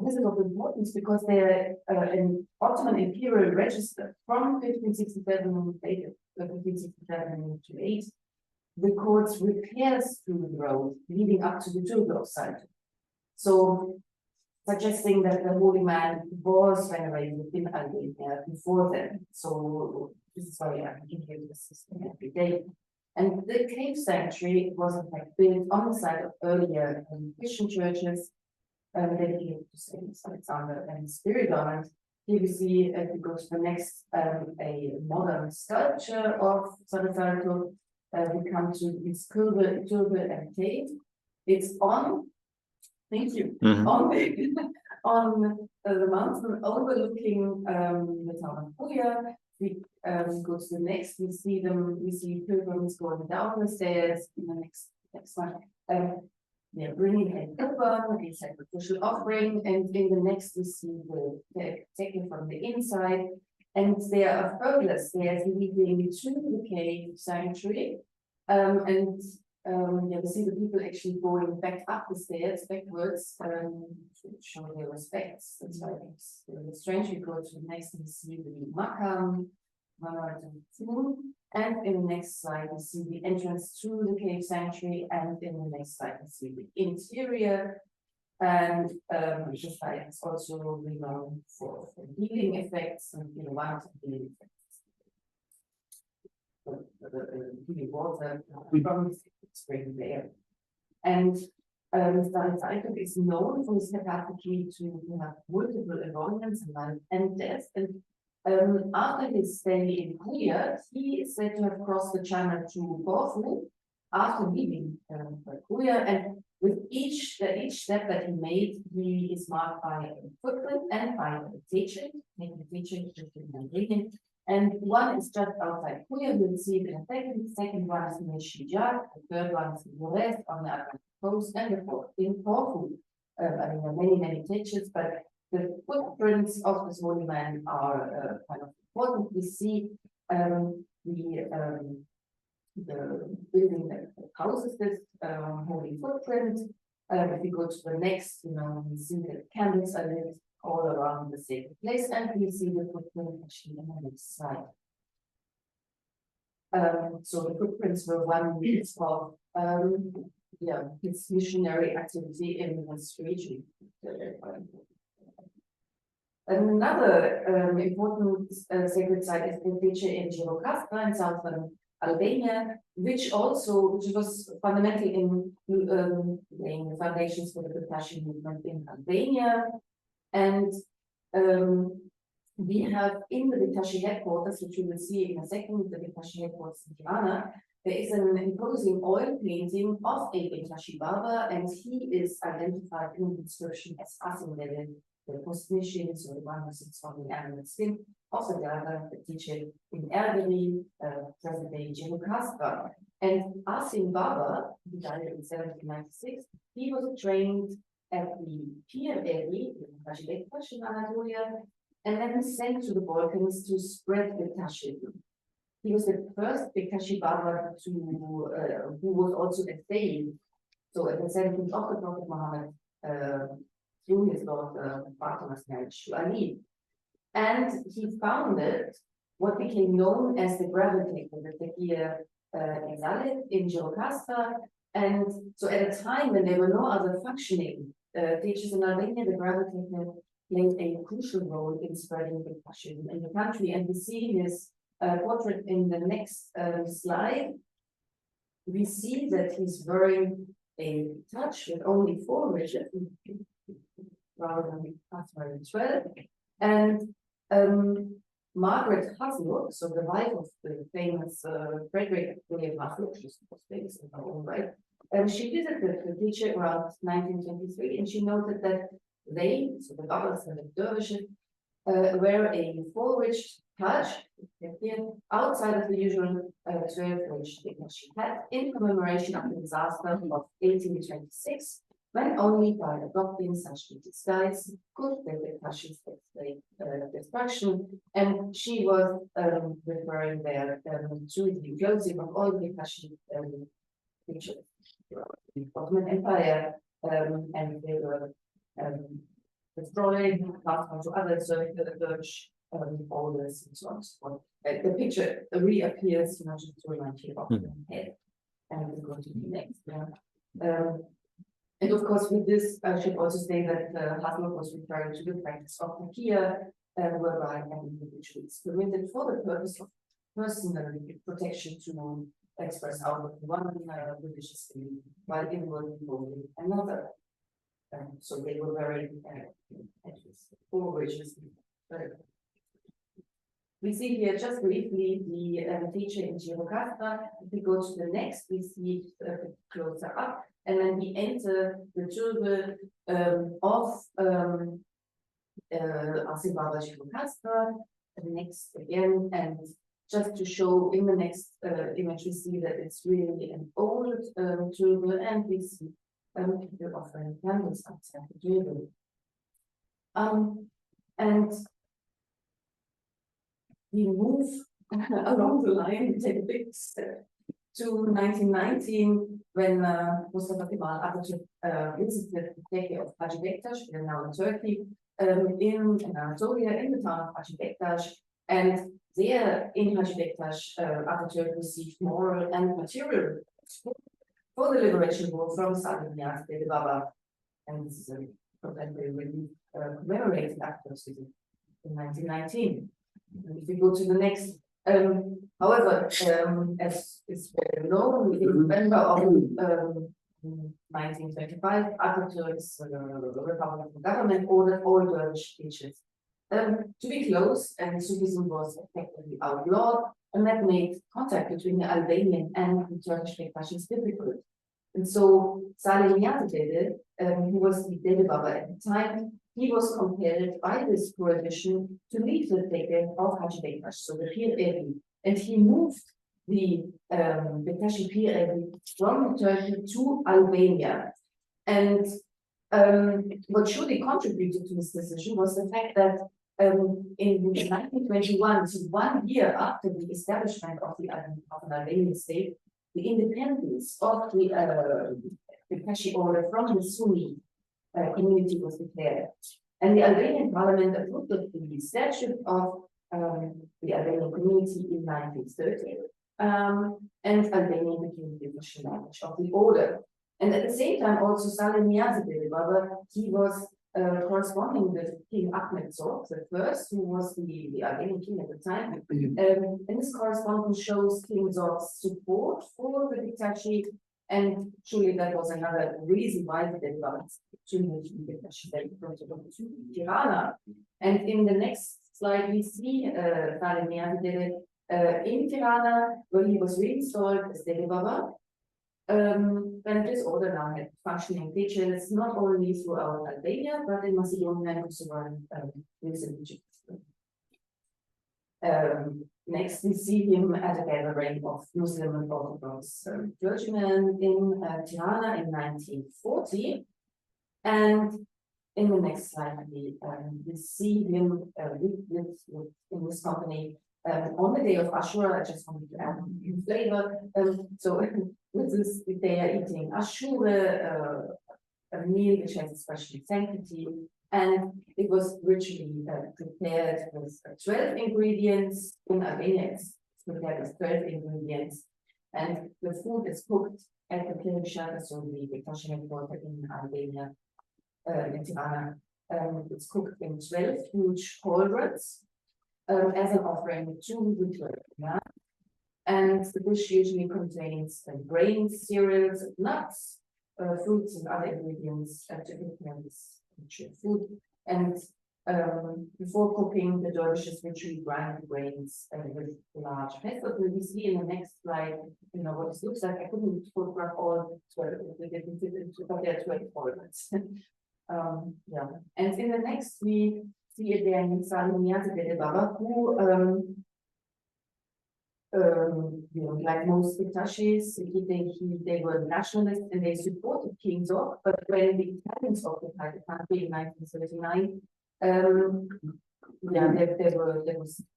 S1: this is of importance because they're an Ottoman imperial register from 1567 to 8 records repairs to the road leading up to the Giorgos site. So, suggesting that the Holy Man was venerated in Albania before then. So, this is why I can hear this system every day. And the cave sanctuary was in fact built on the site of earlier Christian churches dedicated to Saints Alexander and Spiridon. Here we see, if we go to the next, a modern sculpture of Sara. We come to this Kurve and cave. It's on, thank you, on the mountain overlooking the town of Kuehn. We go to the next, we see pilgrims going down the stairs. In the next one, they're bringing a kurban, a sacrificial offering, and in the next we see the taken from the inside, and there are further stairs leading to the cave sanctuary, and yeah, we see the people actually going back up the stairs backwards to show their respects. That's why it's really strange. We go to the next and we see the makam, and in the next slide we see the entrance to the cave sanctuary, and in the next slide we see the interior. And the site is also renowned for healing effects, and one of the healing effects. heating water from spring there. And Areteos is known for his capacity to have multiple environments and deaths. And after his stay in Kuehn, he is said to have crossed the channel to Corfu after leaving Kuehn. And with each step that he made, he is marked by a footprint and by a teaching, and one is just outside Kuehn. We'll see it in a second. The second one is near Shijak, the third one is in Thrace on the Atlantic coast, and the fourth in Corfu. I mean, there are many teachers, but the footprints of this holy man are kind of important. We see the building that houses this holy footprint. If we go to the next, we see the candles are lit all around the sacred place, and we see the footprint actually on the next slide. So the footprints were one means of his missionary activity in this region. Another important sacred site is the Thrace in Giorgos in southern Albania, which was fundamental in laying the foundations for the Bektasi movement in Albania. And we have in the Bektasi headquarters, which you will see in a second, the Bektasi headquarters in Vienna, there is an imposing oil painting of a Bektasi Baba, and he is identified in the inscription as Asimlele, the post-mission, so the one who sits on the animal skin of the Baba, the teacher in Alevi, present-day Giorgos. And Asim Baba, who died in 1796, he was trained at the DPIR in Anatolia, and then sent to the Balkans to spread the Bektashism. He was the first Bektasi Baba who was also a saint. So at the 17th of the Prophet Muhammad, through his daughter Fatima's marriage to Ali. And he founded what became known as the gravitator, the DPIR in Giorgos. And so at a time when there were no other functioning teachers in Albania, the gravitator played a crucial role in spreading the Bektashism in the country. And we see his portrait in the next slide. We see that he's wearing a touch with only 4 ridges, rather than 12. And Margaret Hasluk, so the wife of the famous Frederick William Hasluk, she's famous in her own right, she visited the teacher around 1923, and she noted that they, so the Babas and the dervishes, wear a 4-ridge touch outside of the usual 12-ridge Bektasi hat in commemoration of the disaster of 1826, when only by adopting such a disguise could the Bektashis escape destruction. And she was referring there to the closing of all the Bektasi pictures of the Ottoman Empire, and they were destroyed, passed on to others, so the church, borders, and so on and so forth. The picture reappears, just to remind you of the head. And we go to the next. And of course, with this, I should also say that Hasluk was referring to the practice of Takia, whereby an individual is permitted for the purpose of personal protection to express outward one religious belief while inwardly holding another. So they were very 4 ridges. We see here just briefly the teacher in Giorgos. If we go to the next, we see it a bit closer up, and then we enter the turban of Asim Baba Giorgos. The next again, and just to show in the next image, we see that it's really an old turban, and we see people offering candles outside the turban. And we move along the line, we take a big step to 1919, when Mustafa Kemal Atatürk visited the city of Hacı Bektaş, we are now in Turkey, in Anatolia, in the town of Hacı Bektaş. And there in Hacı Bektaş, Atatürk received moral and material support for the liberation war from Sardinia, the Baba, and this is a contemporary relief commemorating Atatürk's visit in 1919. And if we go to the next However, as is well known, in November of 1925, Areteos, the Republican government ordered all Turkish teachers to be closed, and Sufism was effectively outlawed, and that made contact between the Albanian and the Turkish Bektaşis difficult. And so Salih Niyazi, who was the Dede Baba at the time, he was compelled by this prohibition to leave the Dede of Hacı Bektaş, so the Pir Evi, and he moved the Bektaşi Pir Evi from Turkey to Albania. And what surely contributed to this decision was the fact that in 1921, so 1 year after the establishment of an Albanian state, the independence of the Bektaşi order from the Sunni community was declared. And the Albanian parliament approved the statute of the Albanian community in 1930. And Albanian became the official language of the order. And at the same time, also Salih Niyazi, he was corresponding with King Ahmed Zor the first, who was the Albanian king at the time. And this correspondence shows King Zor's support for the Bektaşi, and surely that was another reason why the Devas to Tirana. And in the next slide, we see Salih Niyazi in Tirana, where he was reinstalled as Dede Baba. And this order now had functioning teachers not only throughout Albania, but in Macedonia and also recent Egypt. Next, we see him at a gathering of Muslim and Orthodox clergymen in Tirana in 1940. And in the next slide, we see him in this company on the day of Ashura. I just wanted to add a flavor. So with this, they are eating Ashura, a meal which has a special sanctity, and it was ritually prepared with 12 ingredients. In Albania, it's prepared with 12 ingredients, and the food is cooked at the Kirishaka, so the Bektaşi headquarters in Albania, in Tirana. It's cooked in 12 huge cauldrons as an offering to the Turkey. And the dish usually contains grains, cereals, nuts, fruits, and other ingredients to prepare this food. And before cooking, the dervishes ritually grind the grains with large pestle. We see in the next slide, what this looks like. I couldn't photograph all 12, we didn't fit into, but there are 12 cauldrons. Yeah. And in the next, we see again Salih Niyazi Dede Baba, who like most Bektaşis, they were nationalists and they supported King Zor, but when the Italians occupied the country in 1939,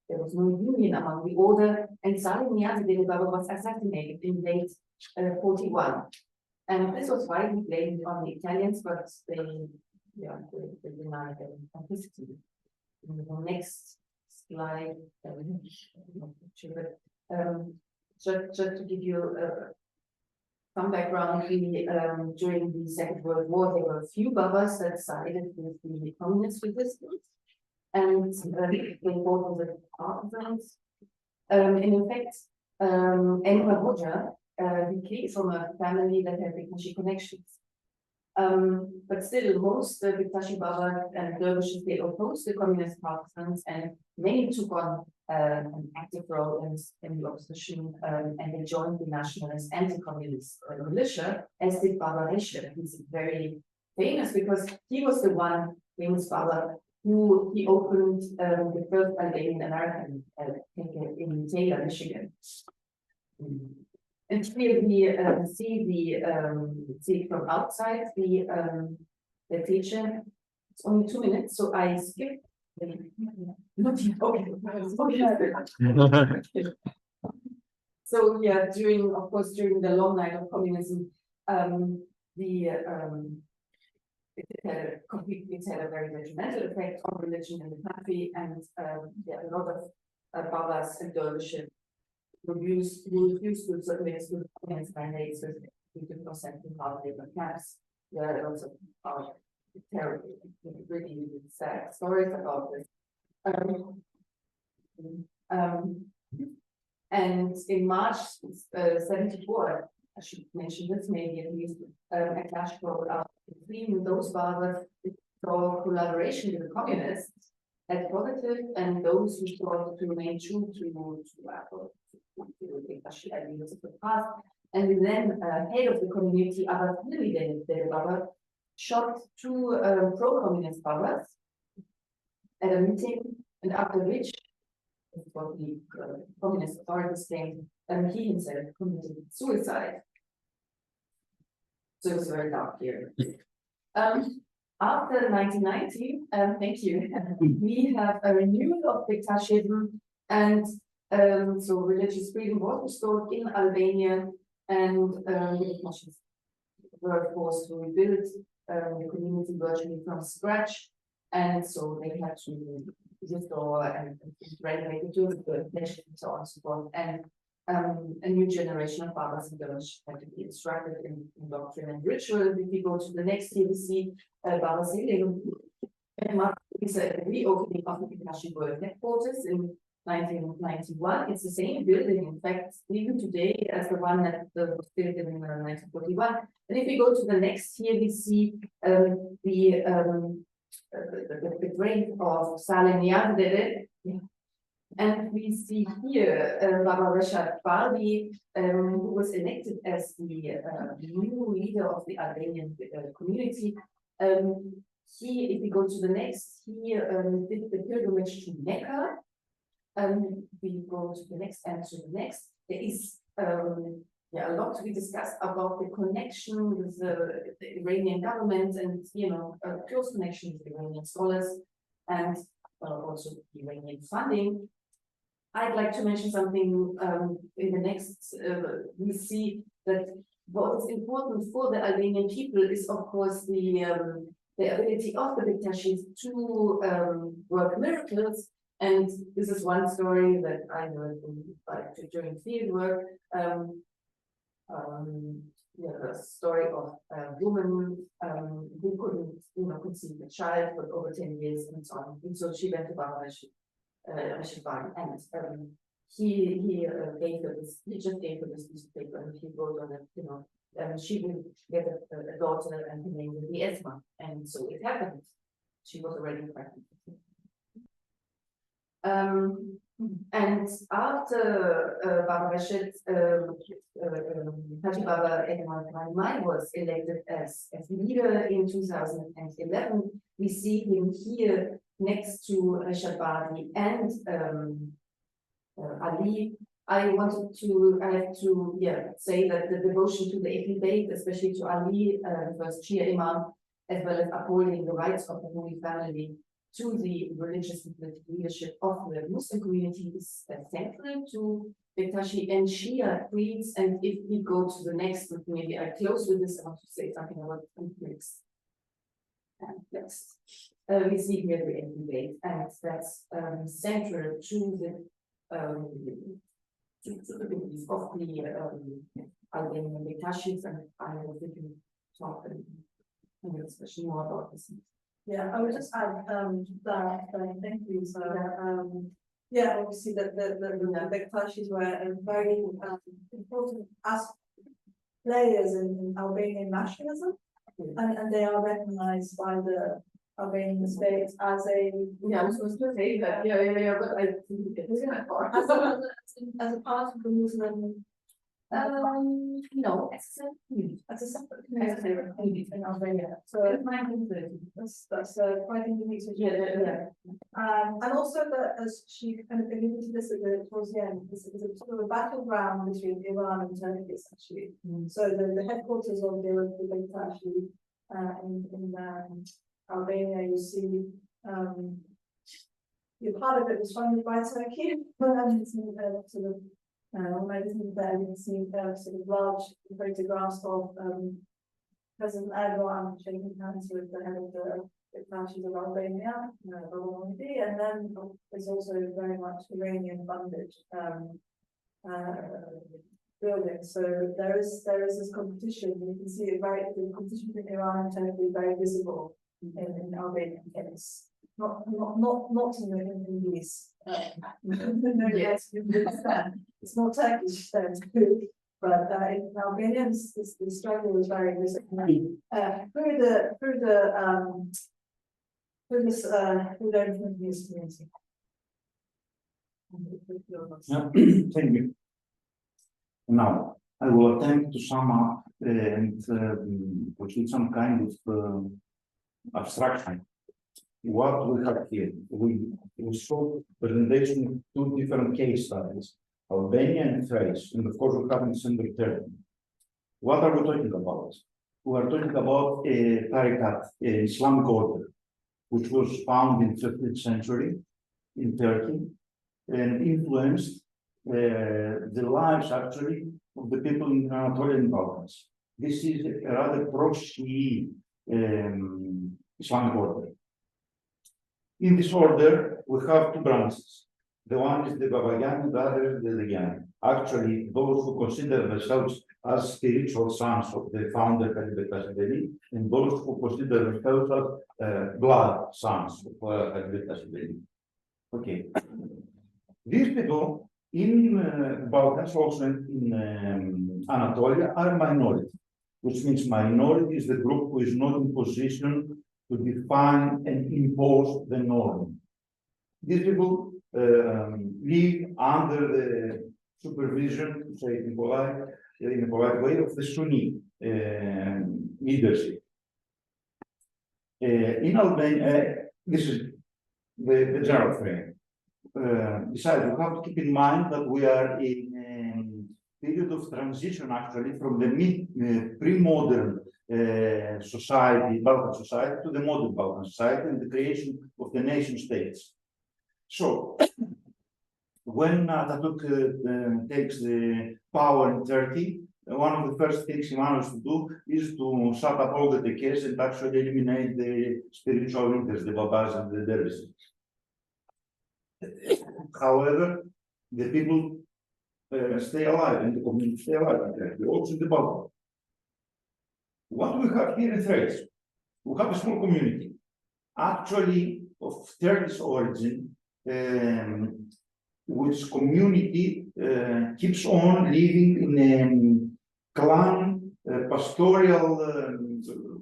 S1: there was no union among the order, and Salih Niyazi Dede Baba was assassinated in late 41. And this was widely blamed on the Italians, but they denied their complicity. In the next slide, just to give you some background, during the Second World War, there were a few Babas that sided with the communist resistance, and they fought with the partisans. And in fact, MOHA, he came from a family that had Bektaşi connections. But still, most Bektaşi Baba and dervishes, they opposed the communist partisans, and many took on an active role in the opposition, and they joined the nationalist anti-communist militia, as did Baba Reşe. He's very famous because he was the famous Baba who he opened the first Albanian American in Taylor, Michigan. And here we see from outside the teacher. It's only 2 minutes, so I skip. So yeah, during the long night of communism, it had a very detrimental effect on religion in the country, and a lot of Babas and dervishes refused to submit to communist mandates with 50% in hard labor camps. There are lots of terrible, really sad stories about this. And in March 74, I should mention this maybe at least, a clash broke out between those barbers who saw collaboration with the communists as positive and those who sought to remain true to the ideals of the past. And then head of the community, the barber, shot two pro-communist barbers at a meeting, and after which, what the communist authorities claimed, he himself committed suicide. So it was very dark here. After 1990, thank you, we have a renewal of dictatorship, and so religious freedom was restored in Albania, and the were forced to rebuild the community virtually from scratch, and so they had to restore and renovate the tourist and so on and so forth, and a new generation of barbers and girls had to be instructed in doctrine and ritual. If we go to the next year, we see Karahuseyinoglu is a reopening of the International World Headquarters in 1991. It's the same building, in fact, even today as the one that was built in 1941. And if we go to the next year, we see the grave of Sara, and we see here Baba Rashad Bardi, who was elected as the new leader of the Albanian community. He, if we go to the next, he did the pilgrimage to Mecca. We go to the next and to the next. There is a lot to be discussed about the connection with the Iranian government, and a close connection with the Iranian scholars, and also Iranian funding. I'd like to mention something in the next. We see that what is important for the Albanian people is, of course, the ability of the dictatorship to work miracles. And this is one story that I heard during field work. The story of a woman who couldn't conceive a child for over 10 years and so on. And so she went to Baba and he gave her this. He just gave her this piece of paper, and he wrote on it, she will get a daughter, and her name will be Esma. And so it happened. She was already pregnant. And after Baba Rashid, Haji Baba Evangelos was elected as leader in 2011, we see him here next to Rashad Bardi and Ali. I have to say that the devotion to the Ahlul Bayt, especially to Ali, first Shia Imam, as well as upholding the rights of the Holy Family to the religious and political leadership of the Muslim community, is central to Bektashi and Shia creeds. And if we go to the next, maybe I close with this, I want to say something about the next. And next, we see here the Ahlul Bayt, and that's central to the beliefs of the Albanian Bektashis, and I will talk especially more about this.
S2: Yeah, I would just add that thank you, Sara. Obviously the Bektashis were a very important players in Albanian nationalism, and they are recognized by the Albanian state as a
S1: I was supposed to say that, but I didn't get
S2: as a part of the Muslim.
S1: No, it's a separate community in Albania. So it's 1930.
S2: That's quite unique. And also as she kind of alluded to this towards the end, this is a sort of a battleground between Iran and Turkey, essentially. So the headquarters of the Bektashi in Albania, you see, part of it was funded by Turkey, sort of. Medicine there, you can see sort of large photographs of President Erdogan shaking hands with the head of the Bektashis of Albania, Mavrommatis, and then there's also very much Iranian funded buildings. So there is this competition. You can see the competition between Iran and Turkey is very visible in Albanian case. not in these. No, yes, you understand. It's not Turkish then, but in Albanians, the struggle is very visible. Through the use community.
S5: Thank you. Now, I will attempt to sum up and proceed some kind of abstraction. What we have here, we saw presentation of two different case studies, Albania and Thrace, and of course we have in December 30. What are we talking about? We are talking about a tariqat, an Islamic order, which was found in the 15th century in Turkey and influenced the lives actually of the people in the Anatolian Balkans. This is a rather pro-Shi'i Islamic order. In this order, we have two branches. The one is the Babayan, the other is the Legian. Actually, those who consider themselves as spiritual sons of the founder Ayse, and those who consider themselves as blood sons of Ayse. Okay. These people in Balkans, also in Anatolia, are minority, which means minority is the group who is not in position to define and impose the norm. These people live under the supervision, to say it in a polite way, of the Sunni leadership. In Albania, this is the general frame. Besides, we have to keep in mind that we are in a period of transition, actually, from the pre-modern society, Balkan society, to the modern Balkan society and the creation of the nation states. So, when Atatürk takes the power in Turkey, one of the first things he managed to do is to shut up all the tekkes and actually eliminate the spiritual leaders, the babas and the dervishes. However, the people stay alive and the community stay alive in Turkey, also in the Balkans. What we have here in Thrace, we have a small community, actually of Turkish origin, which community keeps on living in a clan pastoral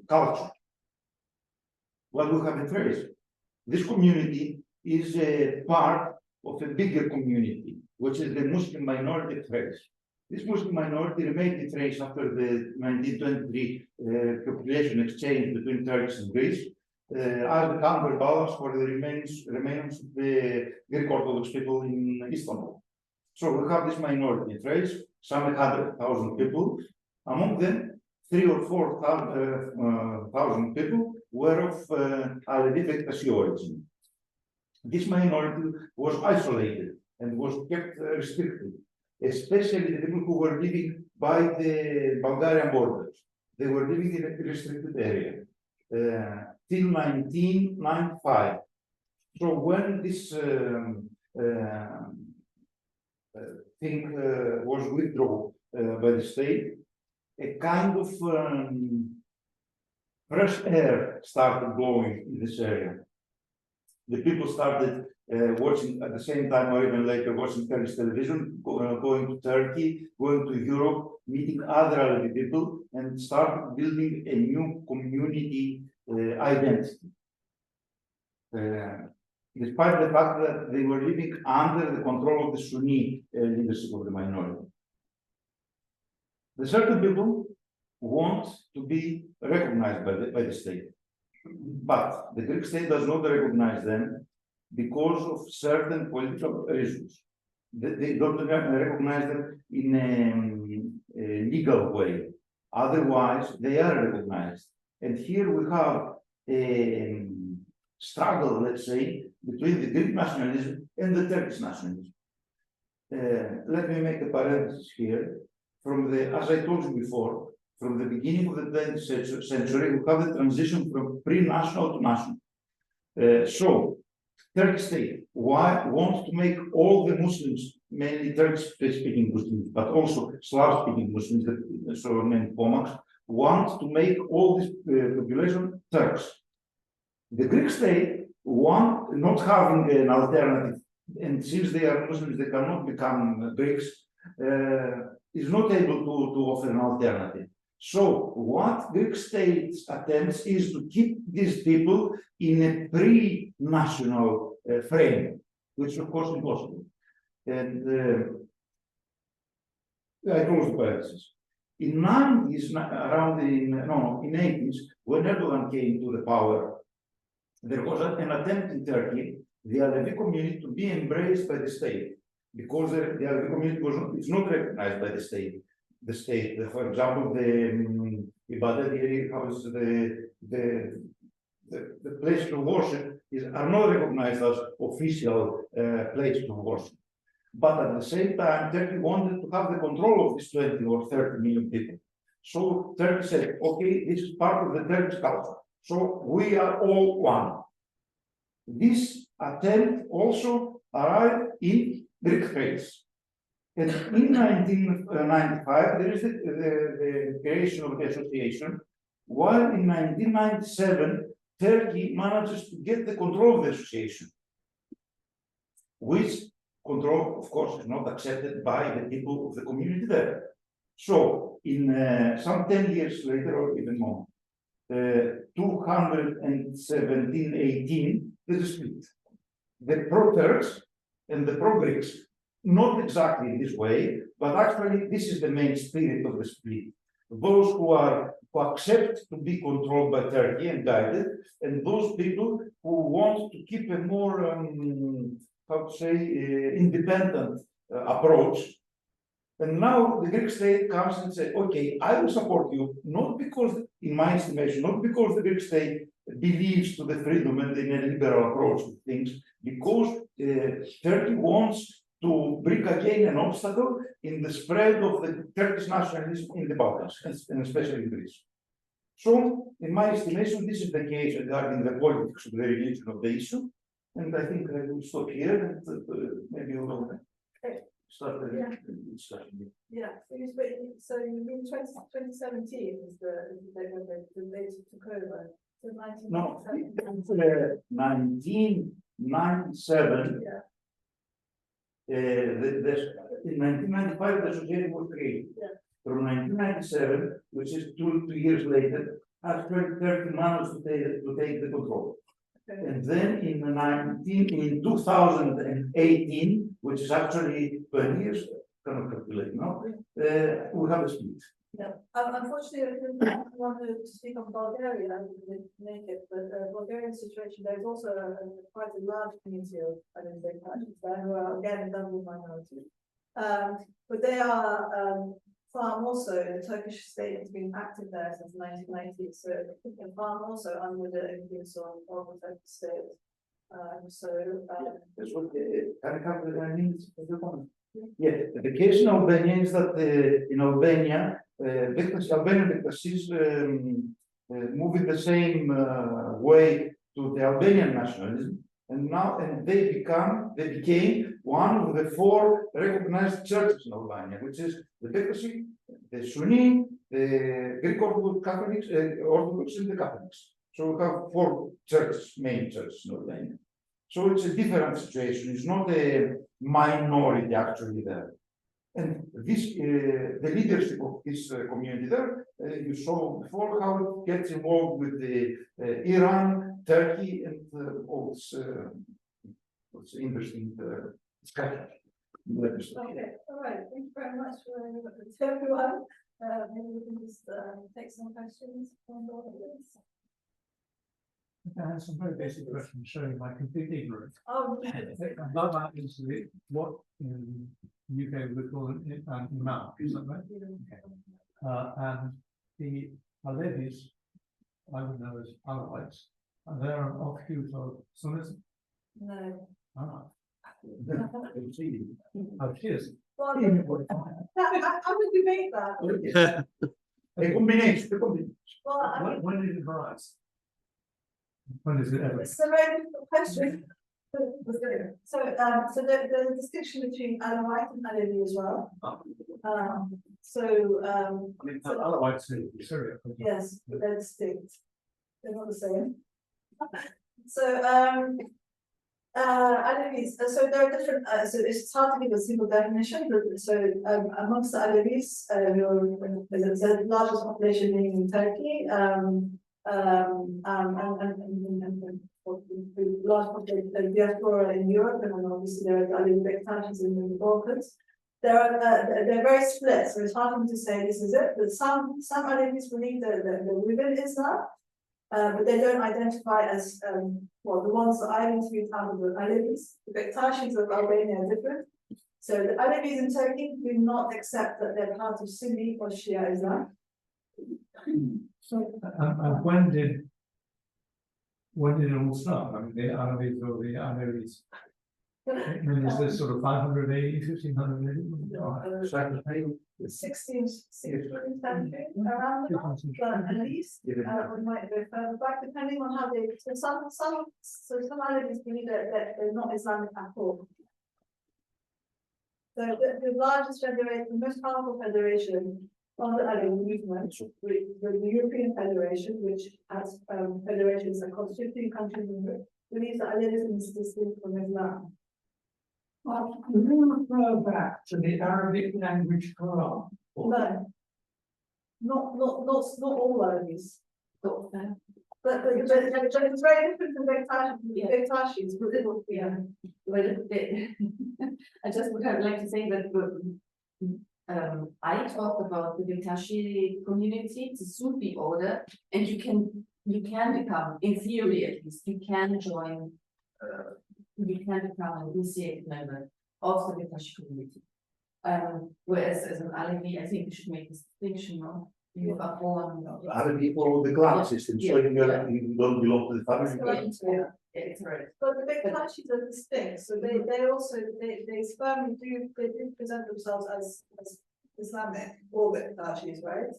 S5: culture. What we have in Thrace, this community is a part of a bigger community, which is the Muslim minority of Thrace. This Muslim minority remained in Thrace after the 1923 population exchange between Turkey and Greece, as the counterbalance for the remains of the Greek Orthodox people in Istanbul. So we have this minority in Thrace, some 100,000 people. Among them, 3,000 or 4,000 people were of Alevi origin. This minority was isolated and was kept restricted, especially the people who were living by the Bulgarian borders. They were living in a restricted area till 1995. So when this thing was withdrawn by the state, a kind of fresh air started blowing in this area. The people started watching at the same time or even later watching Turkish television, going to Turkey, going to Europe, meeting other Alevi people, and started building a new community identity. Despite the fact that they were living under the control of the Sunni leadership of the minority. The certain people want to be recognized by the state. But the Greek state does not recognize them because of certain political reasons. They don't recognize them in a legal way. Otherwise, they are recognized. And here we have a struggle, let's say, between the Greek nationalism and the Turkish nationalism. Let me make a parenthesis here. As I told you before, from the beginning of the 20th century, we have the transition from pre-national to national. So, Turkish state wants to make all the Muslims, mainly Turkish-speaking Muslims, but also Slav-speaking Muslims, so-named Pomaks, want to make all this population Turks. The Greek state not having an alternative, and since they are Muslims, they cannot become Greeks, is not able to offer an alternative. So what Greek state attempts is to keep these people in a pre-national frame, which of course is impossible. And I close the parenthesis. In 90s, in 80s, when Erdogan came to the power, there was an attempt in Turkey, the Alevi community, to be embraced by the state, because the Alevi community is not recognized by the state. The state, for example, the house, the place to worship are not recognized as official places to worship. But at the same time, Turkey wanted to have the control of these 20 or 30 million people. So Turkey said, okay, this is part of the Turkish culture. So we are all one. This attempt also arrived in Greek Thrace. And in 1995, there is the creation of the association, while in 1997, Turkey manages to get the control of the association, which control, of course, is not accepted by the people of the community there. So, in some 10 years later, or even more, 217-18, there's a split. The pro-Turks and the pro-Greeks, not exactly in this way, but actually this is the main spirit of the split. Those who accept to be controlled by Turkey and guided, and those people who want to keep a more independent approach. And now the Greek state comes and says, okay, I will support you, not because, in my estimation, not because the Greek state believes to the freedom and in a liberal approach to things, because Turkey wants to bring again an obstacle in the spread of the Turkish nationalism in the Balkans, and especially in Greece. So, in my estimation, this is the case regarding the politics of the religion of the issue. And I think I will stop here and maybe we'll start the discussion.
S2: Yeah, so you mean 2017 is the date when the date took over? So
S5: 1997.
S2: Yeah.
S5: In 1995, the association was created.
S2: Yeah.
S5: From 1997, which is two years later, actually Turkey managed to take the control.
S2: Okay.
S5: And then in 2018, which is actually 20 years, cannot calculate now, we have a split.
S2: Yeah. Unfortunately, I didn't want to speak on Bulgaria, I didn't make it, but Bulgarian situation, there's also quite a large community of Alevi there who are again a double minority. But they are far more so, the Turkish state has been active there since the 1990s, so far more so under the influence of the Turkish state.
S5: That's what yeah, the case in Albania is that in Albania, Albanian Bektasis move in the same way to the Albanian nationalism, and they became one of the 4 recognized churches in Albania, which is the Bektasi, the Sunni, the Greek Orthodox Catholics, Orthodox and the Catholics. So we have 4 churches, main churches in Albania. So it's a different situation. It's not a minority actually there. And this, the leadership of this community there, you saw before how it gets involved with the Iran, Turkey, and all this interesting discussion.
S2: Okay, all right. Thank you very much for everyone. Maybe we can just take some questions from the audience.
S6: I have some very basic questions showing my complete ignorance.
S2: Oh,
S6: That is what in UK we would call an imam, is that right? Okay. And the Alevis, I would know as Alawites, they're an offshoot of Sunnism.
S2: no.
S6: Ah. Oh, cheers.
S2: Well, I would debate that.
S5: A combination.
S2: Well,
S6: When did it arise? When is it ever?
S2: it's a very difficult question. So the distinction between Alawite and Alevi as well.
S6: I mean, Alawites in Syria.
S2: Yes, they're distinct. They're not the same. So, Alevis, so there are different, so it's hard to give a single definition, but so amongst the Alevis, there's the largest population being in Turkey, and large population, the diaspora in Europe, and then obviously there are the Alevi Bektaşis in the Balkans. They're very split, so it's hard for me to say this is it, but some Alevis believe that they're within Islam. But they don't identify as, well, the ones that I interviewed out of the Alevis, the Bektaşis of Albania are different. So the Alevis in Turkey do not accept that they're part of Sunni or Shia Islam.
S6: So, and when did it all start? I mean, the Alevis or the Alevis? I mean, is this sort of 500 AD, 1500 AD?
S2: 16th century, around that, at least, we might go further back, depending on how they, so some Alevis believe that they're not Islamic at all. So the largest federation, the most powerful federation of the Alevi movement, the European Federation, which has federations across 15 countries in Europe, believes that Alevism is distinct from Islam.
S6: Could you refer back to the Arabic language Quran?
S2: No, not all Alevis. But it's very different from Bektaşis, but it will be.
S1: Well, I just would have like to say that I talked about the Bektashi community, it's a Sufi order, and you can become, in theory at least, you can join, you can become an initiated member of the Bektashi community. Whereas as an Alevi, I think we should make this distinction, no? You are born.
S5: Other people with the clan system, so you don't belong to the family.
S2: Yeah.
S1: It's right.
S2: But the Bektaşis are distinct, so they also firmly do present themselves as Islamic, all Bektaşis, right?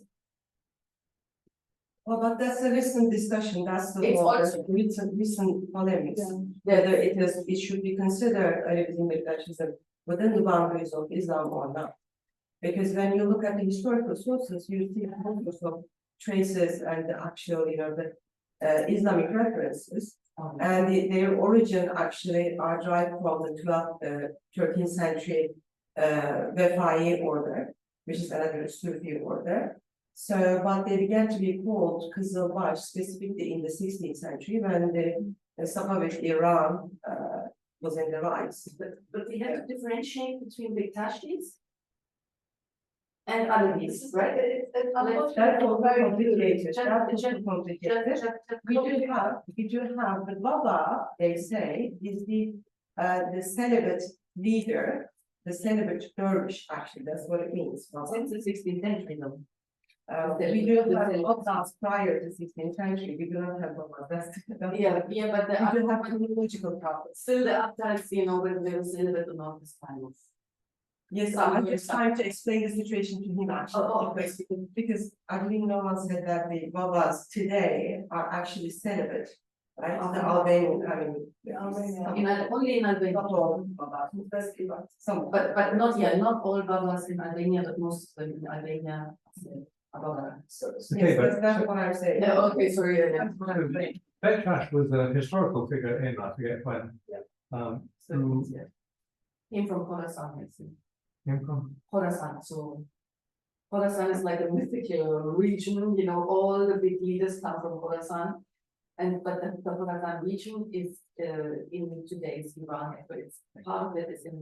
S7: Well, but that's a recent discussion, that's the
S1: It's also-
S7: recent polemics.
S2: Yeah.
S7: Whether it should be considered Alevism Bektaşism within the boundaries of Islam or not. Because when you look at the historical sources, you see hundreds of traces and the actual, the Islamic references. And their origin actually are derived from the 12th, 13th century Vefai order, which is another Sufi order. So, but they began to be called Kızılbaş specifically in the 16th century when the Safavid Iran was in the rise.
S1: But we have to differentiate between Bektaşis and Alevis, right?
S7: That's all very complicated. That's all complicated. We do have the Baba, they say, is the celibate leader, the celibate dervish, actually, that's what it means.
S1: Since the 16th century, though.
S7: We do have Babas prior to 16th century, we do not have Babas, that's.
S1: Yeah, but
S7: We do have terminological problems.
S1: still the updates, when they were still a bit about this kind of.
S7: Yes, I'm just trying to explain the situation to him actually.
S1: Oh, okay.
S7: Because I believe no one said that the Babas today are actually celibate, right? The Albanian, I mean.
S1: Only in Albania.
S7: Not all Babas, mostly, but some.
S1: But not all Babas in Albania, but most of them in Albania. are Baba.
S6: Okay,
S7: Yes,
S6: but
S7: that's what I'm saying.
S1: Yeah, okay, sorry, yeah.
S6: Bektaş was a historical figure in, I forget when. Who
S1: Came from Khorasan, I think.
S6: came from,
S1: Khorasan, so Khorasan is like a mythical region, all the big leaders come from Khorasan. But the Khorasan region is in today's Iran, but it's part of it is in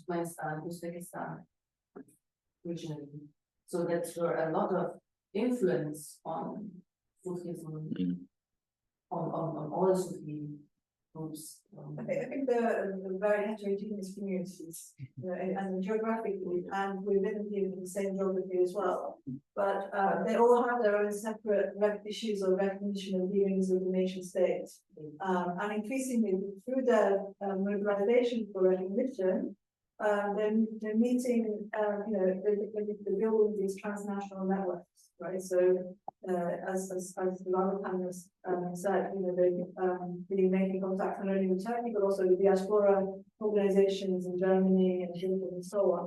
S1: Turkmenistan, Uzbekistan regionally. So that's where a lot of influence on Sufism, on all Sufi groups.
S2: I think they're very heterogeneous communities, and geographically, and we live in the same geography as well. But they all have their own separate issues of recognition of dealings with the nation state. And increasingly, through their mobilization for recognition, they're meeting, they're building these transnational networks, right? So, as the other panelists said, they've been making contacts not only with Turkey, but also with diaspora organizations in Germany and Europe and so on.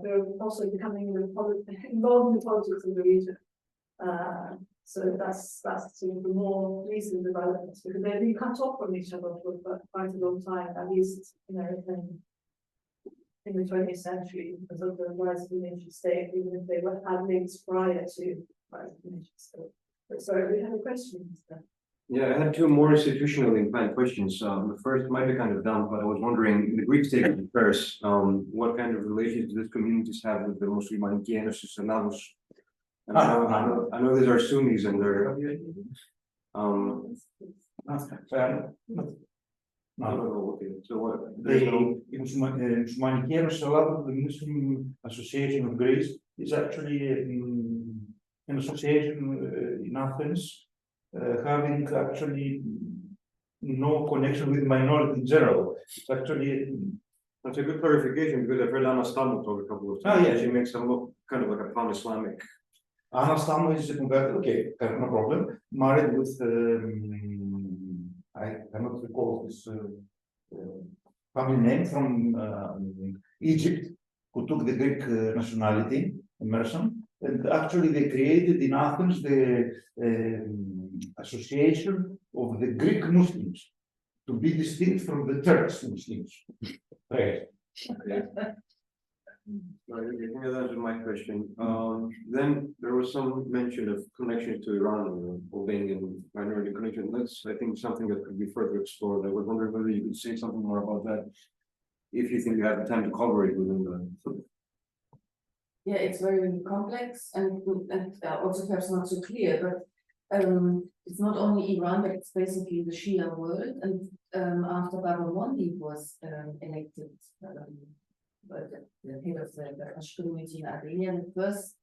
S2: They're also becoming involved in the politics of the region. So that's sort of the more recent developments, because they've been cut off from each other for quite a long time, at least, in the 20th century, because of the rise of the nation state, even if they had links prior to the rise of the nation state. But sorry, we have a question.
S8: Yeah, I had two more institutionally inclined questions. The first might be kind of dumb, but I was wondering, in the Greek state of affairs, what kind of relations do these communities have with the Muslimaniki and Elavos? And I know these are Sunnis and they're, so what? There's no,
S5: The Muslimaniki Association, the Muslim Association of Greece, is actually an association in Athens, having actually no connection with minority in general. It's actually
S8: that's a good clarification because I've heard Anna Stamu talk a couple of times.
S5: Oh, yeah.
S8: She makes them look kind of like a pan-Islamic.
S5: Anna Stamu is converted, okay, no problem, married with, I cannot recall his family name from Egypt, who took the Greek nationality, Emerson, and actually they created in Athens the association of the Greek Muslims, to be distinct from the Turkish Muslims. Right.
S8: I think that answers my question. Then there was some mention of connection to Iran, Albanian minority connection. That's, I think, something that could be further explored. I was wondering whether you could say something more about that, if you think you have the time to cover it within the.
S1: Yeah, it's very complex and also perhaps not so clear, but it's not only Iran, but it's basically the Shia world. And after Mavrommatis was elected, the head of the Ashkenazi community in Albania, the first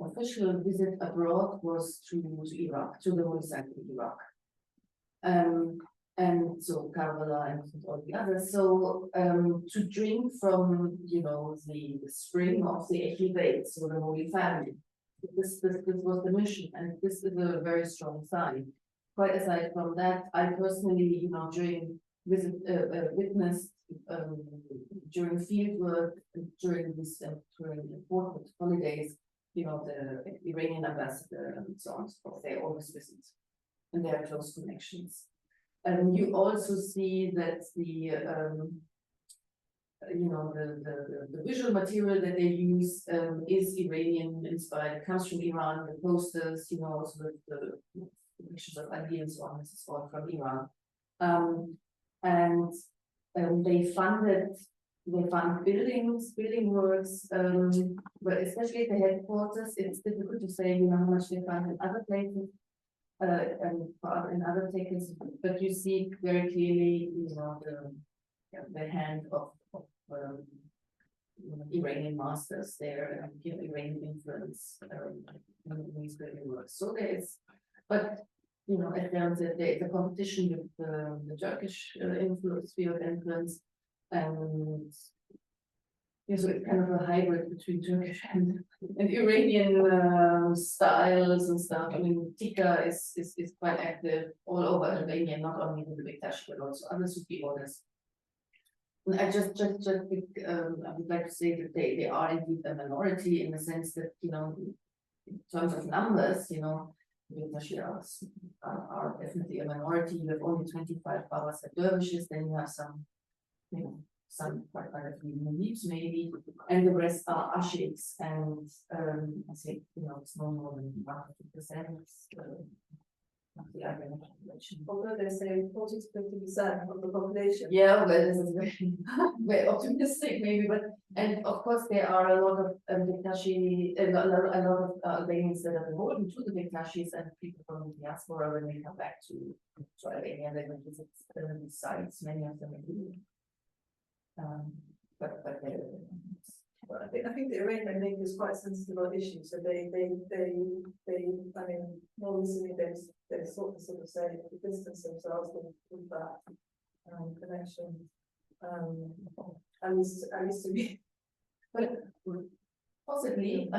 S1: official visit abroad was to Iraq, to the holy site of Iraq. And so Karbala and all the others. So to drink from, the spring of the Ahlul, so the Holy Family. This was the mission, and this is a very strong sign. Quite aside from that, I personally, witnessed during field work, during important holidays, the Iranian ambassador and so on, so forth, they always visit, and they have close connections. And you also see that the visual material that they use is Iranian inspired, comes from Iran, the posters, also the pictures of Ali and so on, this is all from Iran. They fund building works, but especially at the headquarters, it's difficult to say, how much they fund in other places. And in other takers, but you see very clearly, the hand of Iranian masters there, and Iranian influence in these building works. So there is, but at the end there is a competition with the Turkish sphere of influence, and so it's kind of a hybrid between Turkish and Iranian styles and stuff. I mean, Tika is quite active all over Albania, not only in the Beşiktaş, but also other Sufi orders. And I would like to say that they are indeed a minority in the sense that, in terms of numbers, Beşiktaş are definitely a minority. You have only 25 Babas and dervishes, then you have some, some quite a few Mulims maybe, and the rest are Ashiks, and I say, it's no more than 1% of the Albanian population.
S2: Although they say 40 to 50% of the population.
S1: Yeah, well, this is very, very optimistic maybe, but, and of course there are a lot of Beşiktaşi, a lot of Albanians that are beholden to the Beşiktaşis, and people from the diaspora when they come back to Albania, they will visit these sites, many of them do. But
S2: I think the Iranian link is quite sensitive on issues, so I mean, more recently they sort of say distance themselves with that connection. I used to be,
S1: but possibly,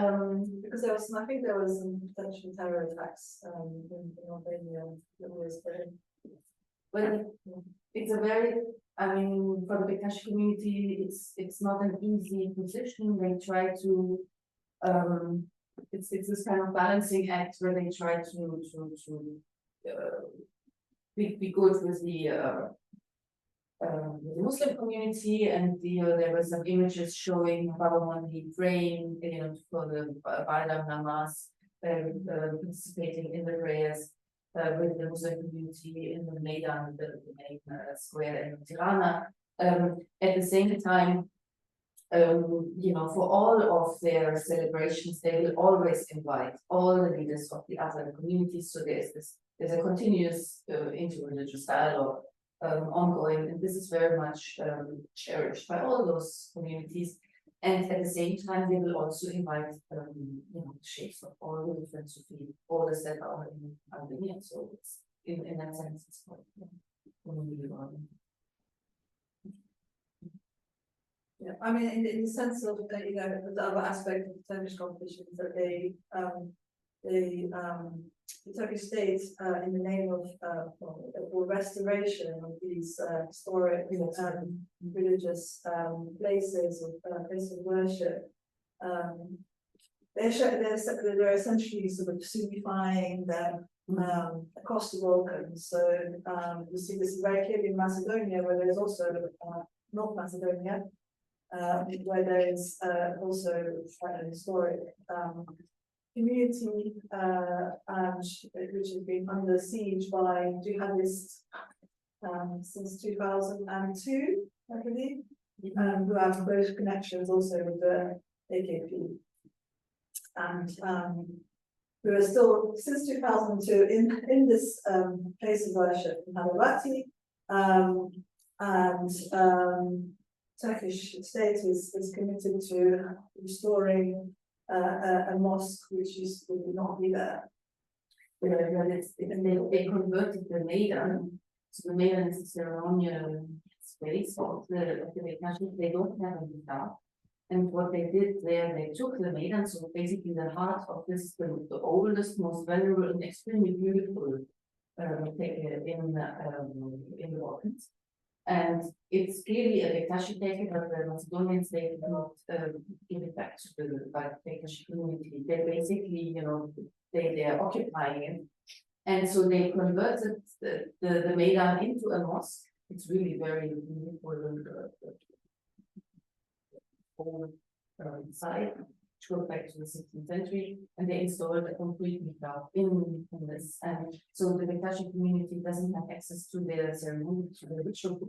S2: because I think there was some potential terror attacks in Albania that was very.
S1: Well, it's a very, I mean, for the Beşiktaş community, it's not an easy position. They try to it's this kind of balancing act where they try to be good with the Muslim community, and there were some images showing Mavrommatis praying, for the Bayram namaz, participating in the prayers with the Muslim community in the Maidan, the main square in Tirana. At the same time, for all of their celebrations, they will always invite all the leaders of the other communities. So there's a continuous interreligious dialogue ongoing, and this is very much cherished by all those communities. And at the same time, they will also invite sheikhs of all the different Sufi orders that are in Albania. So it's in that sense, it's quite
S2: Yeah, I mean, in the sense of the other aspect of the Turkish competition is that the Turkish state, in the name of restoration of these historic religious places of worship, they're essentially sort of Sufifying them across the Balkans. So you see this very clearly in Macedonia, where there's also North Macedonia, where there is also quite an historic community which has been under siege by jihadists since 2002, I believe, who have close connections also with the AKP, and who are still since 2002 in this place of worship in Mavrommatis, and Turkish state is committed to restoring a mosque which would not be there.
S1: They converted the Maidan. So the Maidan is a ceremonial space of the Bektashis. They don't have a Maidan. And what they did there, they took the Maidan, so basically the heart of this, the oldest, most valuable, and extremely beautiful in the Balkans. And it's clearly a Bektashi take, but the Macedonians, they did not give it back to the Bektashi community. They basically, they are occupying it. And so they converted the Maidan into a mosque. It's really very beautiful old site, which goes back to the 16th century, and they installed a concrete mihrab in this. And so the Bektashi community doesn't have access to their ceremony, to the ritual.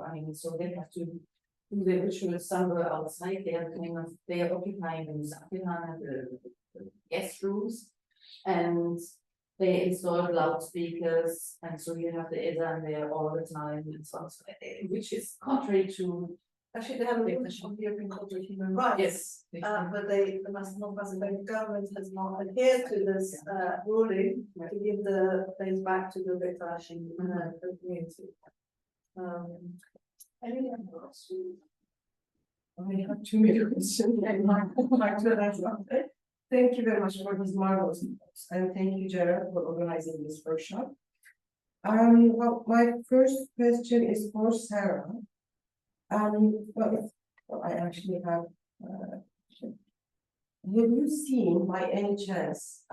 S1: I mean, so they have to do the ritual somewhere outside. They are occupying the Musafirhana, the guest rooms, and they installed loudspeakers, and so you have the Ezan there all the time, and so on, which is contrary to.
S2: Actually, they have a definition of the European Court of Human Rights, but the North Macedonian government has not adhered to this ruling to give the place back to the Bektashi community. Any other questions?
S7: I have too many questions. Thank you very much for these marvelous talks, and thank you, Ceren, for organizing this workshop. Well, my first question is for Sara. Well, I actually have. Have you seen, by any chance,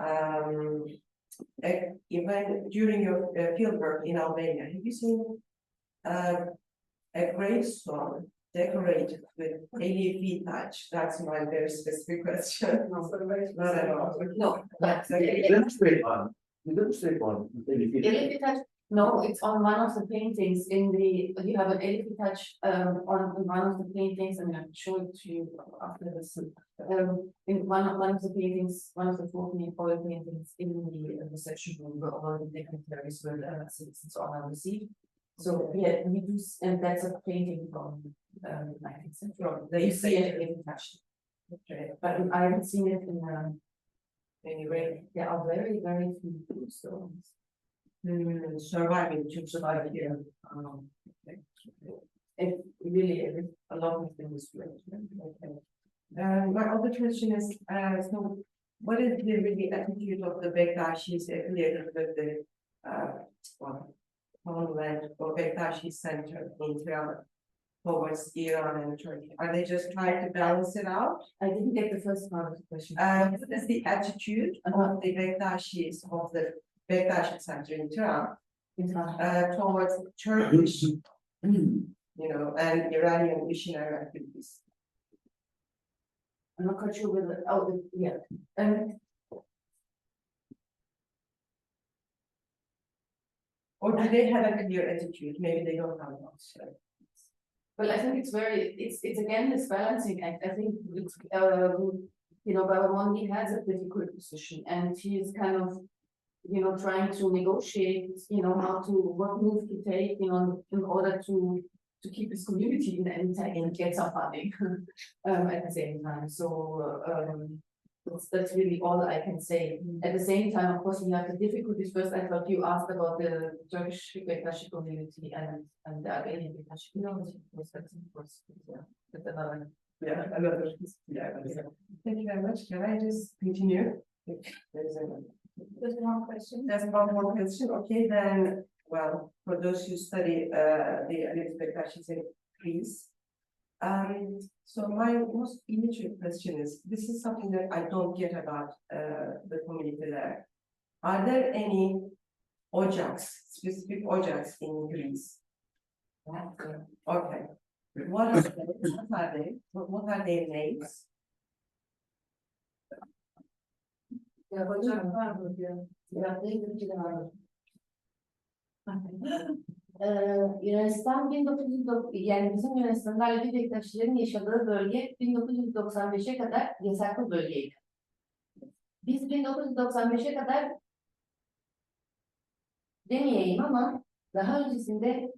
S7: even during your fieldwork in Albania, have you seen a gravestone decorated with Alevi touch? That's my very specific question. Not at all. No, that's okay.
S5: Demonstrate one.
S1: Alevi touch. No, it's on one of the paintings you have an Alevi touch on one of the paintings, and I'll show it to you after this. In one of the paintings, one of the 14 oil paintings in the reception room where all the dignitaries were citizens on received. So yeah, we do, and that's a painting from the 19th century. You see it Alevi touch. But I haven't seen it in anyway. There are very, very few stones.
S7: Surviving to survive here.
S1: It really, a lot of things.
S7: My other question is, so what is the really attitude of the Bektashis affiliated with the Homeland or Bektashi Center in Tirana? towards Iran and Turkey? Are they just trying to balance it out?
S1: I didn't get the first part of the question.
S7: What is the attitude of the Bektashis of the Bektashi Center in Tehran towards Turkish, and Iranian missionary activities?
S1: I'm not quite sure whether, yeah.
S7: Or do they have a clear attitude? Maybe they don't have one. So.
S1: Well, I think it's again this balancing act. I think it's, Mavrommatis has a difficult position, and he is kind of, trying to negotiate, what move to take, in order to keep his community intact and get some funding at the same time. So that's really all I can say. At the same time, of course, we have the difficulties. First, I thought you asked about the Turkish Bektashi community and the Alevi Bektashi community. That's of course, that's another.
S7: Yeah. Thank you very much. Can I just continue?
S2: There's one question.
S7: There's one more question. Okay, then, well, for those who study the Alevi Bektashis in Greece. So my most immediate question is, this is something that I don't get about the community there. Are there any ocaks, specific ocaks in Greece? Okay. What are they? What are their names?
S1: Yunanistan 1990, yani bizim Yunanistan'da Alevi Bektaşilerin yaşadığı bölge 1995'e kadar yasaklı bölgeydi. Biz 1995'e kadar demeyeyim ama daha öncesinde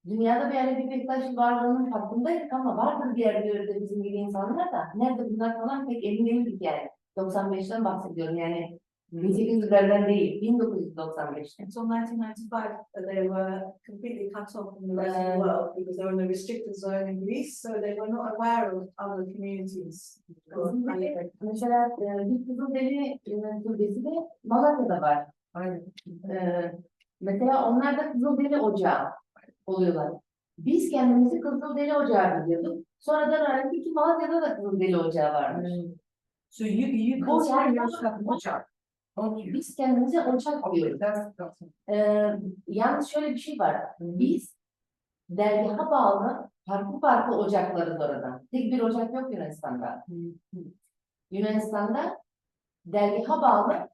S1: dünyada bir Alevi Bektaşi varlığının farkındaydık ama vardır diğer bir yerde bizim gibi insanlar da. Nerede bunlar falan pek emin değildik yani. 95'ten bahsediyorum yani. 1800'lerden değil, 1995'ten.
S2: So 1995, they were completely cut off from the rest of the world because they were in a restricted zone in Greece, so they were not aware of other communities.
S1: Mesela bir Kızılderili türbesi de Malatya'da var. Mesela onlar da Kızılderili ocağı oluyorlar. Biz kendimizi Kızılderili ocağı biliyorduk. Sonradan öğrendik ki Malatya'da da Kızılderili ocağı varmış.
S7: So you consider yourself ocak?
S1: Biz kendimize ocak diyoruz. Yalnız şöyle bir şey var. Biz dergaha bağlı farklı ocaklarız orada. Tek bir ocak yok Yunanistan'da. Yunanistan'da dergaha bağlı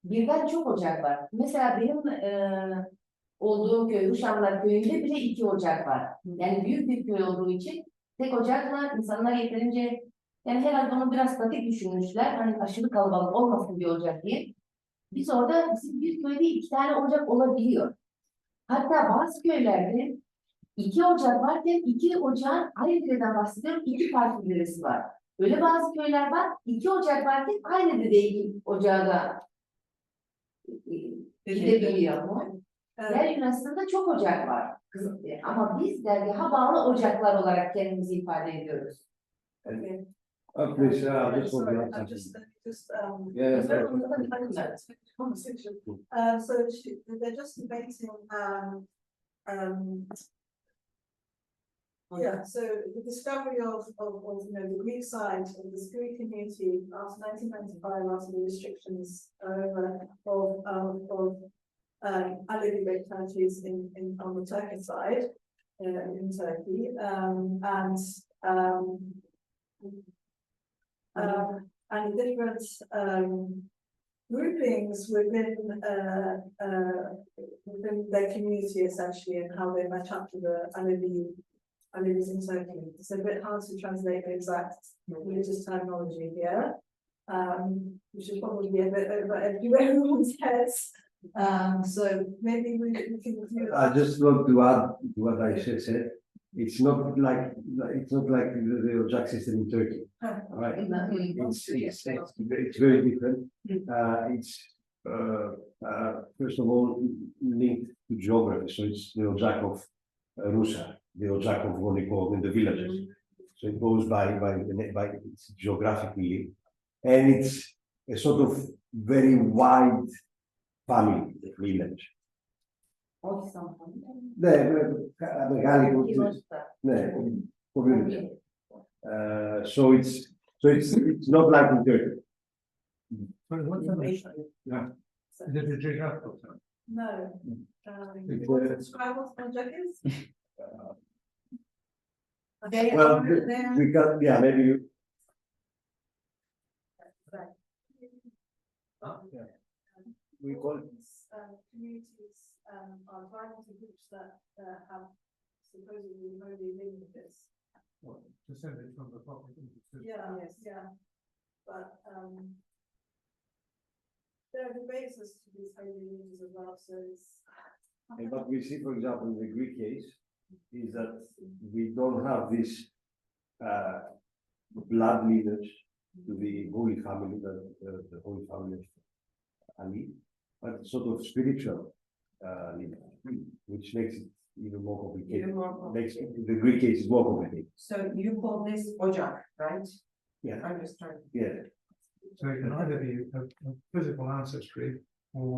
S1: birden çok ocak var. Mesela benim olduğum köy, Uşanlar köyünde bile 2 ocak var. Yani büyük bir köy olduğu için tek ocakla insanlar yeterince, yani herhalde onu biraz statik düşünmüşler. Hani aşırı kalabalık olmasın bir ocak diye. Biz orada bizim bir köyde 2 tane ocak olabiliyor. Hatta bazı köylerde 2 ocak varken 2 ocağın aynı dededen bahsediyorum, 2 farklı dedesi var. Öyle bazı köyler var, 2 ocak varken aynı dede 2 ocağa da gidebiliyor. Yani Yunanistan'da çok ocak var. Ama biz dergaha bağlı ocaklar olarak kendimizi ifade ediyoruz.
S2: Okay.
S3: Please, just
S2: Sorry,
S3: hold
S2: I'm
S3: on.
S2: just
S3: Yeah,
S2: conversation. So they're just debating yeah, so the discovery of the Greek side of the Greek community after 1995, after the restrictions of Alevi Bektashis on the Turkish side in Turkey, and different groupings within their community essentially, and how they match up to the Alevis in Turkey. It's a bit hard to translate the exact religious terminology here, which should probably be a bit over everyone's heads. So maybe we can do.
S3: I just want to add to what Ayse said. It's not like the Ocak system in Turkey, right? It's very different. It's first of all linked to geography. So it's the Ocak of Russia, the Ocak of what they call in the villages. So it goes by its geographically, and it's a sort of very wide family village. Ναι, μεγάλη κοντζή. Ναι, community. So it's not like in Turkey.
S6: Sorry, what's the,
S3: Yeah.
S6: is it a geographical term?
S2: No.
S3: It's,
S2: You want to describe what project is?
S7: They
S3: Well,
S7: are there.
S3: we can, yeah, maybe you. We call it.
S2: Communities, are tribal groups that, have supposedly holy lineages.
S6: What, descended from the prophet into the-
S2: Yeah, yeah, but, there are debates as to these holy lineages as well, so it's.
S3: And what we see, for example, in the Greek case, is that we don't have this blood lineage to the Holy Family, the Holy Family of Ali, but sort of spiritual lineage, which makes it even more complicated.
S7: Even more
S3: Makes
S7: complicated.
S3: the Greek case is more complicated.
S7: So you call this Ocak, right?
S3: Yeah.
S7: Understand.
S3: Yeah.
S6: So it can either be a physical ancestry or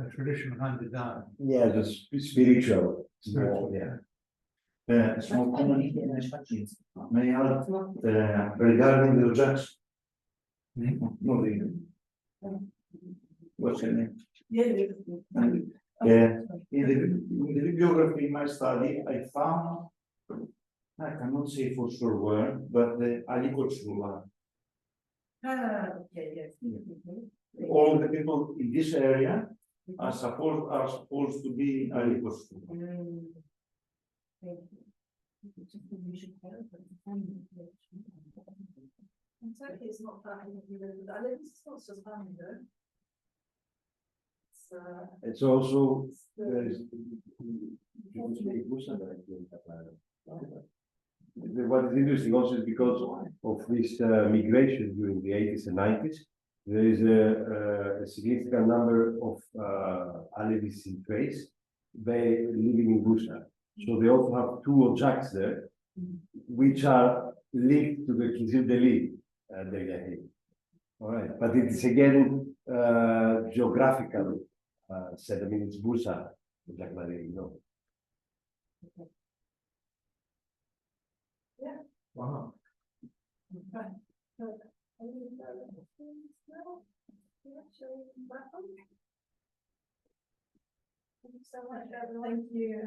S6: a tradition handed down.
S3: Yeah, just spiritual.
S6: Spiritual,
S3: More, yeah.
S5: Small comment, may I add, regarding the Ojaks? No, what's your name? In the bibliography in my study, I found, I cannot say for sure where, but the Alikotsula.
S7: Okay, yes.
S5: All the people in this area are supposed to be Alikotsula.
S2: In Turkey, it's not that, I live, it's not just family though.
S3: It's also,
S2: The-
S3: what is interesting also is because of this migration during the 80s and 90s, there is a significant number of Alevis in Thrace, they living in Bursa. So they also have two Ojaks there, which are linked to the Kizildeli Dergahi. All right, but it is again geographical said. I mean, it's Bursa, Ojak, you know.
S6: Wow.
S2: Right. So, are you now? Yeah, shall we wrap up? Thank you so much, everyone. Thank you.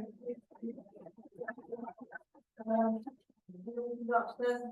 S2: We'll be upstairs.